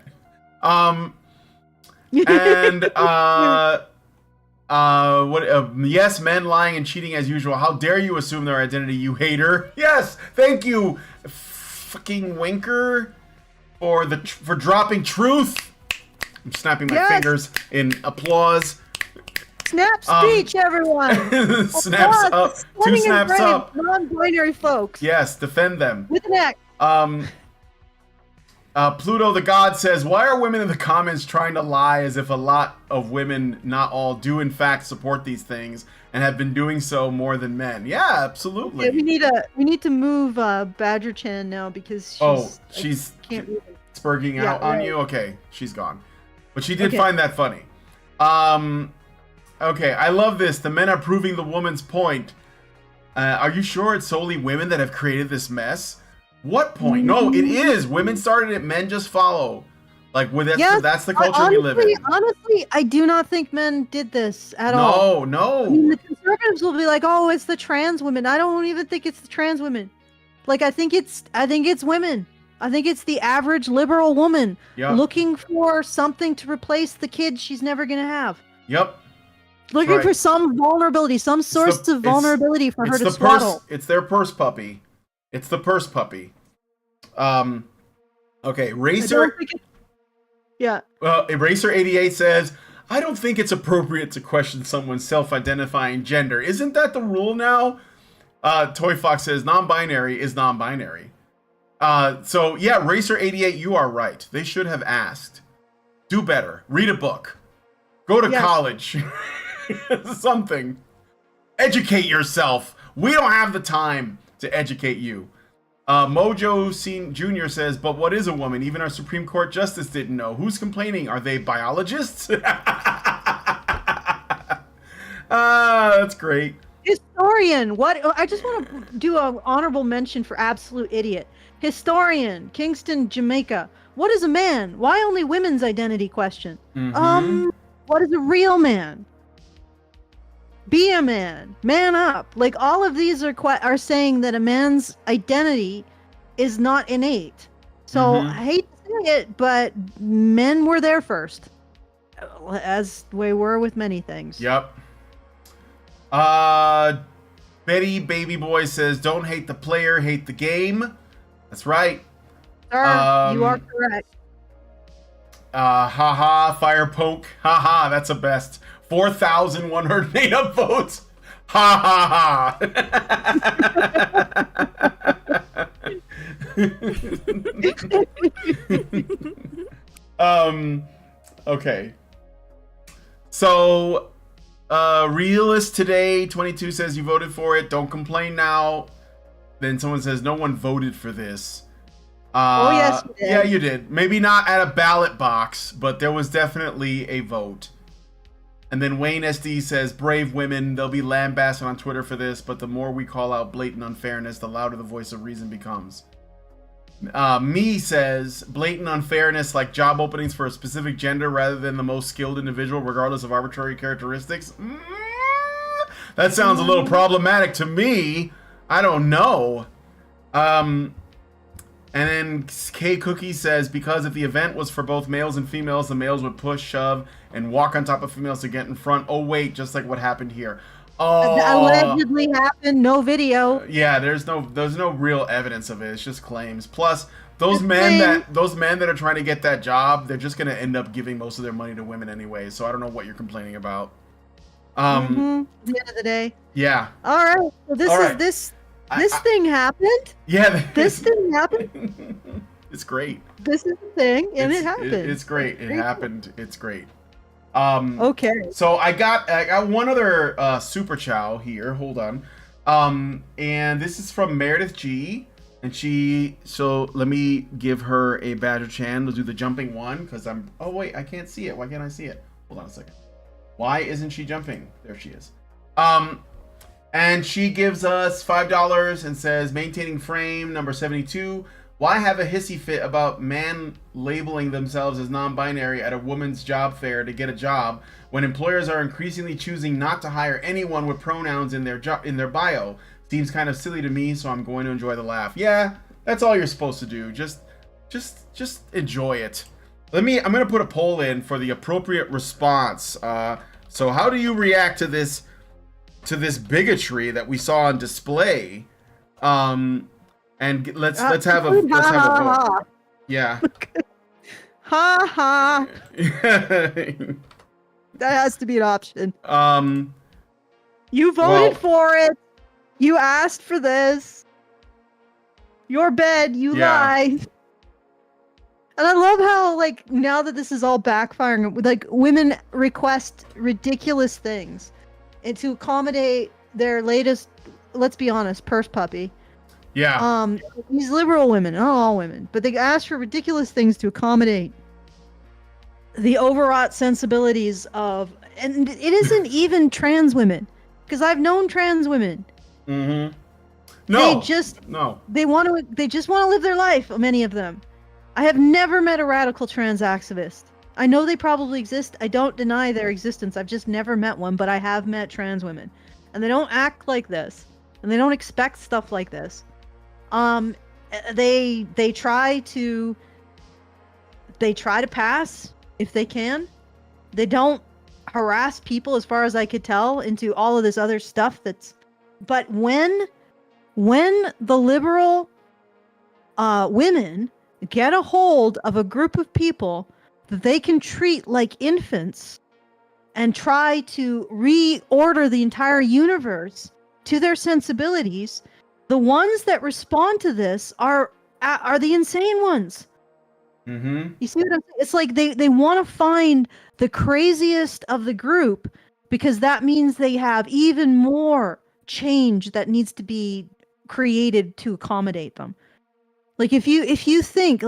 Yes, men lying and cheating as usual. How dare you assume their identity, you hater? Yes, thank you, fucking Winker, for dropping truth. I'm snapping my fingers in applause. Snap speech, everyone. Snaps up. Two snaps up. Non-binary folks. Yes, defend them. With an X. Pluto the God says, why are women in the comments trying to lie as if a lot of women, not all, do in fact support these things and have been doing so more than men? Yeah, absolutely. Yeah, we need to move Badger Chan now because she's spurging out on you. Okay, she's gone. But she did find that funny. Okay, I love this. The men are proving the woman's point. Are you sure it's solely women that have created this mess? What point? No, it is. Women started it. Men just follow. Like, that's the culture we live in. Honestly, I do not think men did this at all. No. I mean, the conservatives will be like, "Oh, it's the trans women." I don't even think it's the trans women. Like, I think it's women. I think it's the average liberal woman looking for something to replace the kid she's never gonna have. Yep. Looking for some vulnerability, some source of vulnerability for her to swaddle. It's their purse puppy. It's the purse puppy. Okay, Racer. Eraser88 says, I don't think it's appropriate to question someone's self-identifying gender. Isn't that the rule now? Toy Fox says, non-binary is non-binary. So yeah, Racer88, you are right. They should have asked. Do better. Read a book. Go to college. Something. Educate yourself. We don't have the time to educate you. Mojo Jr. says, but what is a woman? Even our Supreme Court justice didn't know. Who's complaining? Are they biologists? That's great. Historian. What? I just want to do an honorable mention for absolute idiot. Historian, Kingston, Jamaica. What is a man? Why only women's identity question? Mm-hmm. What is a real man? Be a man. Man up. Like, all of these are saying that a man's identity is not innate. So I hate to say it, but men were there first, as we were with many things. Yep. Betty Baby Boy says, don't hate the player, hate the game. That's right. Sir, you are correct. Haha, fire poke. Haha, that's the best. 4,108 votes. Ha ha ha. Okay. So, Realist Today 22 says you voted for it. Don't complain now. Then someone says no one voted for this. Oh, yes, you did. Yeah, you did. Maybe not at a ballot box, but there was definitely a vote. And then Wayne SD says, brave women, they'll be lambasted on Twitter for this, but the more we call out blatant unfairness, the louder the voice of reason becomes. Me says, blatant unfairness like job openings for a specific gender rather than the most skilled individual, regardless of arbitrary characteristics. That sounds a little problematic to me. I don't know. And then K Cookie says, because if the event was for both males and females, the males would push, shove, and walk on top of females to get in front. Oh, wait, just like what happened here. Oh, allegedly happened. No video. Yeah, there's no real evidence of it. It's just claims. Plus, those men that are trying to get that job, they're just gonna end up giving most of their money to women anyway. So I don't know what you're complaining about. At the end of the day. Yeah. All right. So this thing happened. Yeah. This thing happened. It's great. This is the thing, and it happened. It's great. It happened. It's great. Okay. So I got one other super chow here. Hold on. And this is from Meredith G. And so let me give her a Badger Chan. We'll do the jumping one because oh wait, I can't see it. Why can't I see it? Hold on a second. Why isn't she jumping? There she is. And she gives us $5 and says, maintaining frame number 72. Why have a hissy fit about man labeling themselves as non-binary at a woman's job fair to get a job when employers are increasingly choosing not to hire anyone with pronouns in their bio? Seems kind of silly to me, so I'm going to enjoy the laugh. Yeah, that's all you're supposed to do. Just enjoy it. I'm gonna put a poll in for the appropriate response. So how do you react to this bigotry that we saw on display? And let's have a vote. Yeah. Ha ha. That has to be an option. You voted for it. You asked for this. Your bed, you lie. And I love how, like, now that this is all backfiring, like, women request ridiculous things and to accommodate their latest, let's be honest, purse puppy. Yeah. These liberal women, not all women, but they ask for ridiculous things to accommodate the overwrought sensibilities of, and it isn't even trans women, because I've known trans women. Mm-hmm. No. They just want to live their life. Many of them. I have never met a radical trans activist. I know they probably exist. I don't deny their existence. I've just never met one, but I have met trans women, and they don't act like this, and they don't expect stuff like this. They try to pass if they can. They don't harass people, as far as I could tell, into all of this other stuff but when the liberal women get a hold of a group of people that they can treat like infants and try to reorder the entire universe to their sensibilities, the ones that respond to this are the insane ones. Mm-hmm. You see what I'm saying? It's like they want to find the craziest of the group, because that means they have even more change that needs to be created to accommodate them. Like if you think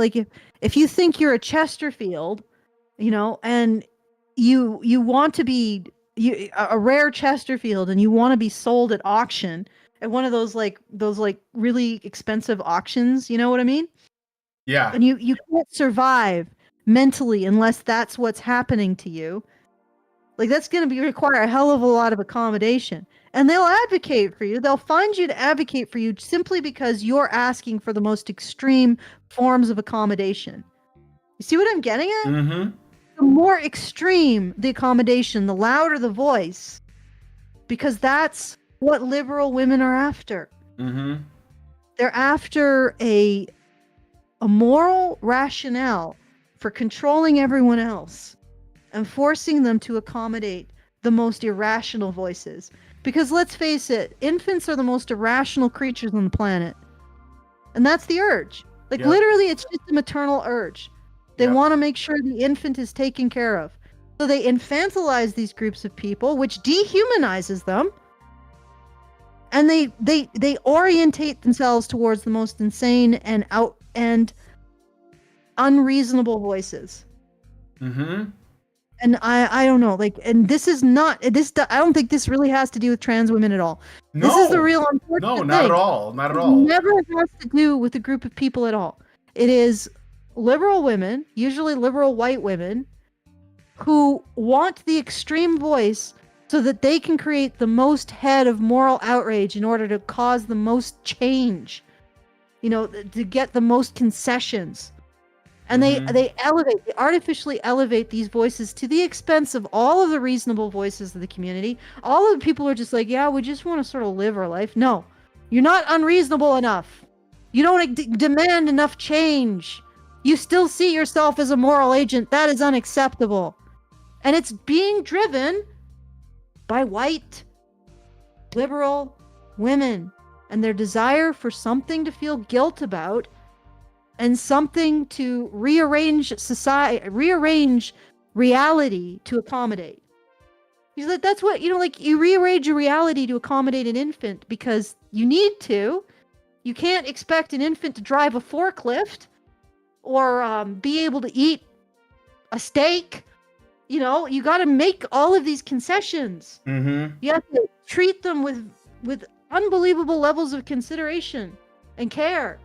you're a Chesterfield, and you want to be a rare Chesterfield, and you want to be sold at auction at one of those really expensive auctions, you know what I mean? Yeah. And you can't survive mentally unless that's what's happening to you. Like, that's going to require a hell of a lot of accommodation. And they'll advocate for you. They'll find you to advocate for you simply because you're asking for the most extreme forms of accommodation. You see what I'm getting at? Mm-hmm. The more extreme the accommodation, the louder the voice. Because that's what liberal women are after. Mm-hmm. They're after a moral rationale for controlling everyone else and forcing them to accommodate the most irrational voices. Because let's face it, infants are the most irrational creatures on the planet. And that's the urge. Like, literally, it's just a maternal urge. They Yep. want to make sure the infant is taken care of. So they infantilize these groups of people, which dehumanizes them. And they orientate themselves towards the most insane and unreasonable voices. Mm-hmm. And I don't know, like, and this is not this. I don't think this really has to do with trans women at all. No. This is the real unfortunate No, thing. not at all. Not at It all. never has to do with a group of people at all. It is liberal women, usually liberal white women, who want the extreme voice so that they can create the most head of moral outrage in order to cause the most change, to get the most concessions. And they artificially elevate these voices to the expense of all of the reasonable voices of the community. All of the people are just like, yeah, we just want to sort of live our life. No, you're not unreasonable enough. You don't demand enough change. You still see yourself as a moral agent. That is unacceptable. And it's being driven by white, liberal women and their desire for something to feel guilt about and something to rearrange reality to accommodate. Because that's what, like, you rearrange your reality to accommodate an infant because you need to. You can't expect an infant to drive a forklift or be able to eat a steak. You got to make all of these concessions. Mm-hmm. You have to treat them with unbelievable levels of consideration and care.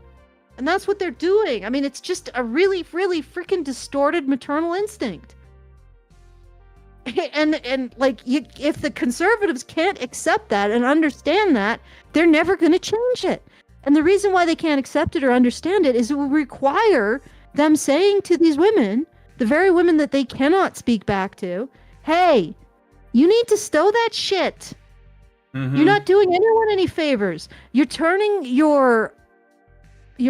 And that's what they're doing. I mean, it's just a really, really freaking distorted maternal instinct. And like, if the conservatives can't accept that and understand that, they're never going to change it. And the reason why they can't accept it or understand it is it will require them saying to these women, the very women that they cannot speak back to, hey, you need to stow that shit. Mm-hmm. You're not doing anyone any favors. You're turning your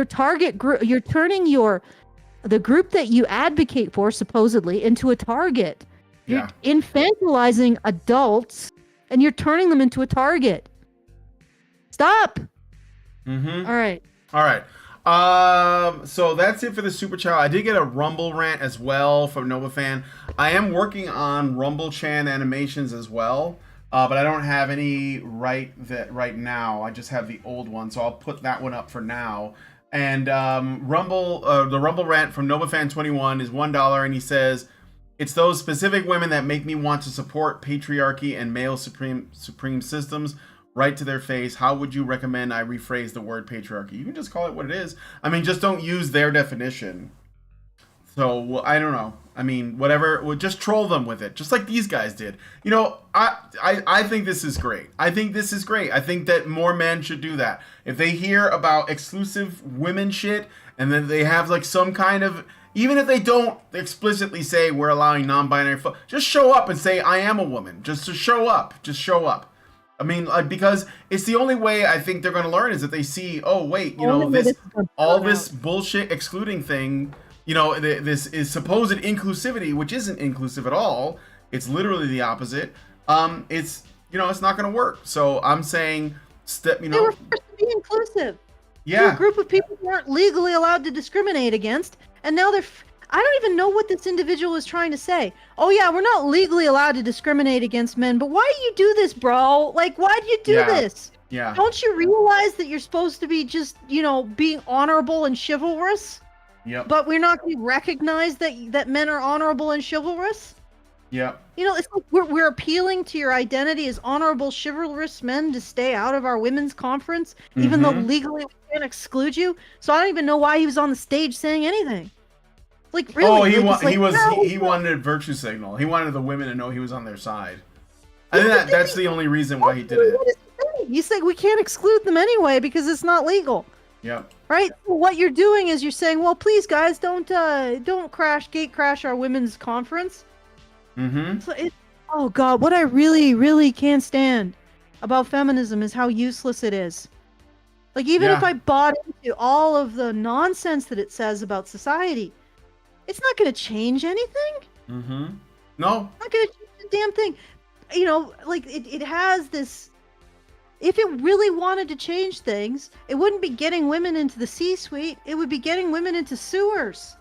target group, the group that you advocate for supposedly into a target. You're infantilizing adults and you're turning them into a target. Stop. Mm-hmm. All right. So that's it for the super chat. I did get a Rumble rant as well from Nova Fan. I am working on Rumble Chan animations as well, but I don't have any right now. I just have the old one, so I'll put that one up for now. And the Rumble rant from Nova Fan 21 is $1, and he says, "It's those specific women that make me want to support patriarchy and male supreme systems." Right to their face. How would you recommend I rephrase the word patriarchy? You can just call it what it is. I mean, just don't use their definition. So, well, I don't know. I mean, whatever. We'll just troll them with it, just like these guys did. I think this is great. I think that more men should do that. If they hear about exclusive women shit, and then they have like some kind of, even if they don't explicitly say we're allowing non-binary, just show up and say I am a woman. Just to show up. Just show up. I mean, because it's the only way I think they're going to learn is that they see, oh, wait, this bullshit excluding thing, this is supposed inclusivity, which isn't inclusive at all. It's literally the opposite. It's not going to work. So I'm saying, they were forced to be inclusive. Yeah. A group of people who weren't legally allowed to discriminate against, and now I don't even know what this individual is trying to say. Oh yeah, we're not legally allowed to discriminate against men, but why do you do this, bro? Like, why do you do this? Yeah. Don't you realize that you're supposed to be just, being honorable and chivalrous? Yep. But we're not going to recognize that men are honorable and chivalrous? Yep. It's like we're appealing to your identity as honorable, chivalrous men to stay out of our women's conference, even though legally we can't exclude you. So I don't even know why he was on the stage saying anything. Like, really? Oh, he wanted a virtue signal. He wanted the women to know he was on their side. I think that's the only reason why he did it. You say we can't exclude them anyway because it's not legal. Yep. Right? So what you're doing is you're saying, well, please, guys, don't gate crash our women's conference. Mm-hmm. So oh God, what I really, really can't stand about feminism is how useless it is. Like, even if I bought into all of the nonsense that it says about society, it's not going to change anything. Mm-hmm. No. Not going to change a damn thing. It has this. If it really wanted to change things, it wouldn't be getting women into the C-suite. It would be getting women into sewers.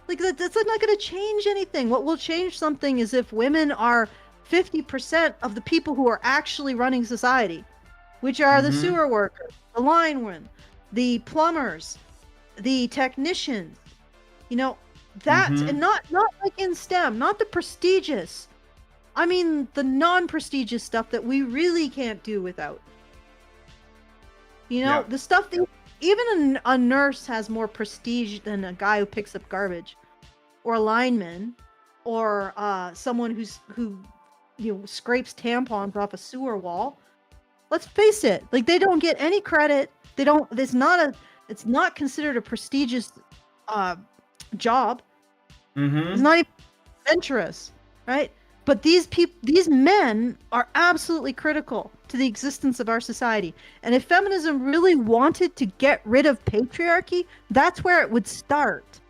Like that's not going to change anything. What will change something is if women are 50% of the people who are actually running society, which are the sewer workers, the linemen, the plumbers, the technicians. You know, that's and not like in STEM, not the prestigious. I mean the non-prestigious stuff that we really can't do without. You know, the stuff that even a nurse has more prestige than a guy who picks up garbage, or a lineman, or someone who scrapes tampons off a sewer wall. Let's face it, like they don't get any credit. They don't. It's not considered a prestigious job. It's not even adventurous, right? But these men are absolutely critical to the existence of our society. And if feminism really wanted to get rid of patriarchy, that's where it would start.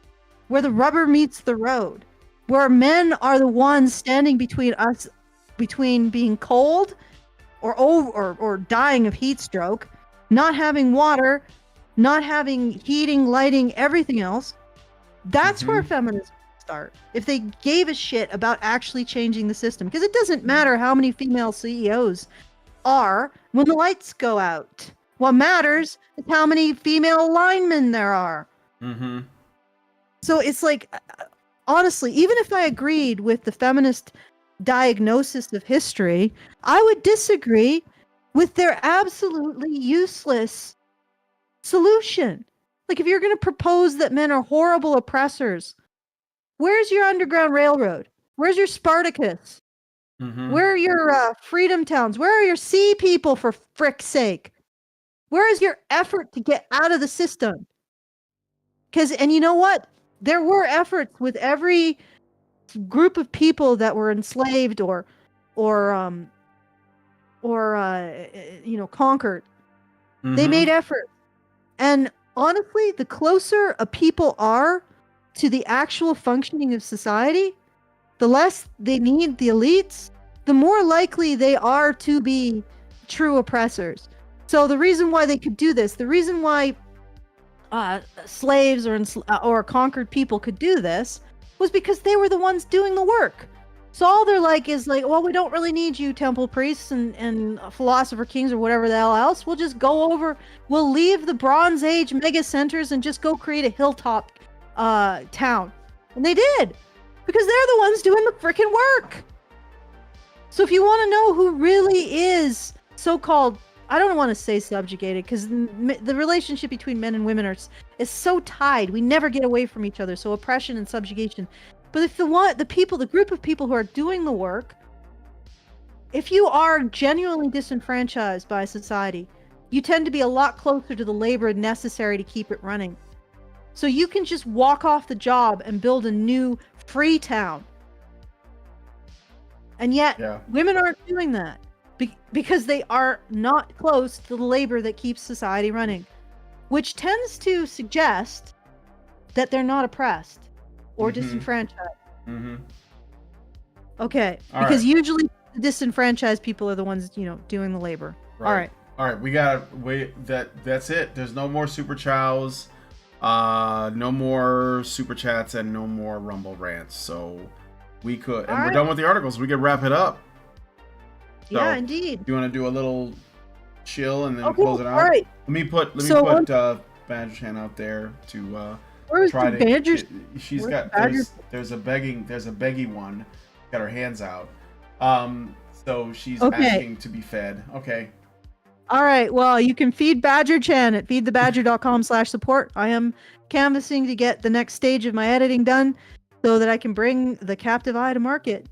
Where the rubber meets the road. Where men are the ones standing between us, between being cold or dying of heat stroke, not having water, not having heating, lighting, everything else. That's where feminism would start. If they gave a shit about actually changing the system. Because it doesn't matter how many female CEOs are when the lights go out. What matters is how many female linemen there are. So it's like, honestly, even if I agreed with the feminist diagnosis of history, I would disagree with their absolutely useless solution. Like, if you're going to propose that men are horrible oppressors, where's your Underground Railroad? Where's your Spartacus? Where are your freedom towns? Where are your sea people, for frick's sake? Where is your effort to get out of the system? And you know what? There were efforts with every group of people that were enslaved or conquered. They made effort. And honestly, the closer a people are to the actual functioning of society, the less they need the elites, the more likely they are to be true oppressors. So the reason why they could do this, the reason why slaves or conquered people could do this, was because they were the ones doing the work. So all they're like is like, well, we don't really need you temple priests and philosopher kings or whatever the hell else. We'll just go over, we'll leave the Bronze Age mega centers and just go create a hilltop town. And they did, because they're the ones doing the freaking work. So if you want to know who really is so-called, I don't want to say subjugated, because the relationship between men and women is so tied. We never get away from each other. So oppression and subjugation. But if the group of people who are doing the work, if you are genuinely disenfranchised by society, you tend to be a lot closer to the labor necessary to keep it running. So you can just walk off the job and build a new free town. And yet, women aren't doing that because they are not close to the labor that keeps society running, which tends to suggest that they're not oppressed or disenfranchised. Okay, All because right. usually the disenfranchised people are the ones, doing the labor. Right. All right, we gotta wait. That's it. There's no more super chows, no more super chats, and no more Rumble rants. So we could, and we're done with the articles. We could wrap it up. So, yeah, indeed. You want to do a little chill and then close it out? All right. Let me put Badger Chan out there to where's try the to. Badger? She's Where's got Badger? there's a beggy one. Got her hands out. So she's Okay. asking to be fed. Okay. All right. Well, you can feed Badger Chan at feedthebadger.com/support. I am canvassing to get the next stage of my editing done so that I can bring the Captive Eye to market.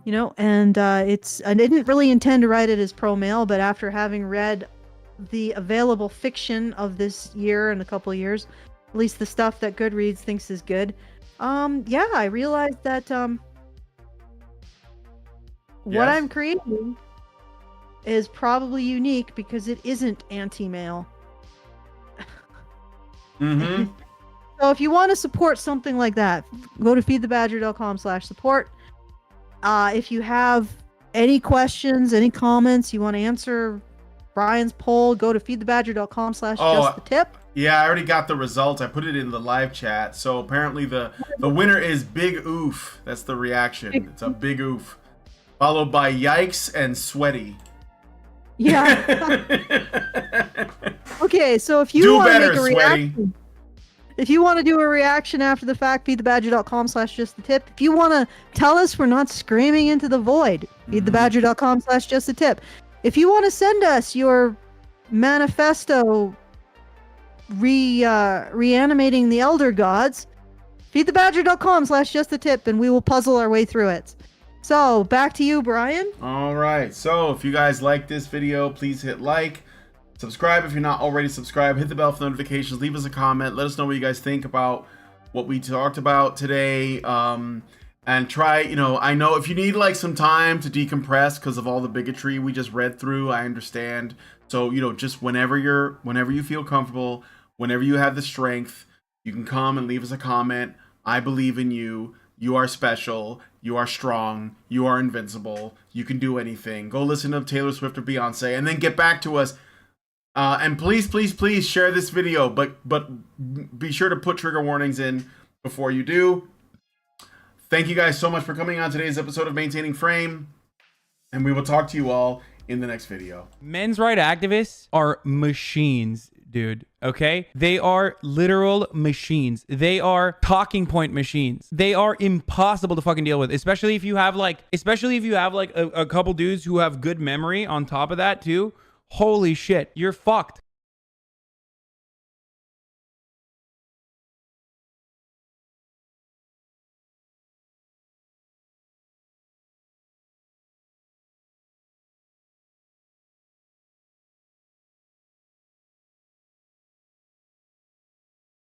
And I didn't really intend to write it as pro male, but after having read the available fiction of this year and a couple of years, at least the stuff that Goodreads thinks is good, I realized that what I'm creating is probably unique because it isn't anti-male. So if you want to support something like that, go to feedthebadger.com/support. If you have any questions, any comments, you want to answer Brian's poll. Go to feedthebadger.com/just Oh, the tip. Yeah, I already got the results. I put it in the live chat. So apparently the winner is Big Oof. That's the reaction. It's a big oof. Followed by Yikes and Sweaty. Yeah. Okay, so if you Do want to better, make a Sweaty. reaction, if you want to do a reaction after the fact, feedthebadger.com/just the tip. If you want to tell us we're not screaming into the void, feedthebadger.com/just the tip. If you want to send us your manifesto reanimating the elder gods, feedthebadger.com/just the tip, and we will puzzle our way through it. So back to you, Brian. All right. So if you guys like this video, please hit like, subscribe if you're not already subscribed, hit the bell for notifications, leave us a comment, let us know what you guys think about what we talked about today. And try, I know if you need like some time to decompress because of all the bigotry we just read through, I understand. So, just whenever you feel comfortable, whenever you have the strength, you can come and leave us a comment. I believe in you. You are special. You are strong. You are invincible. You can do anything. Go listen to Taylor Swift or Beyonce and then get back to us. And please, please, please share this video, but be sure to put trigger warnings in before you do. Thank you guys so much for coming on today's episode of Maintaining Frame, and we will talk to you all in the next video. Men's rights activists are machines, dude. Okay? They are literal machines. They are talking point machines. They are impossible to fucking deal with, especially if you have like a couple dudes who have good memory on top of that too. Holy shit, you're fucked.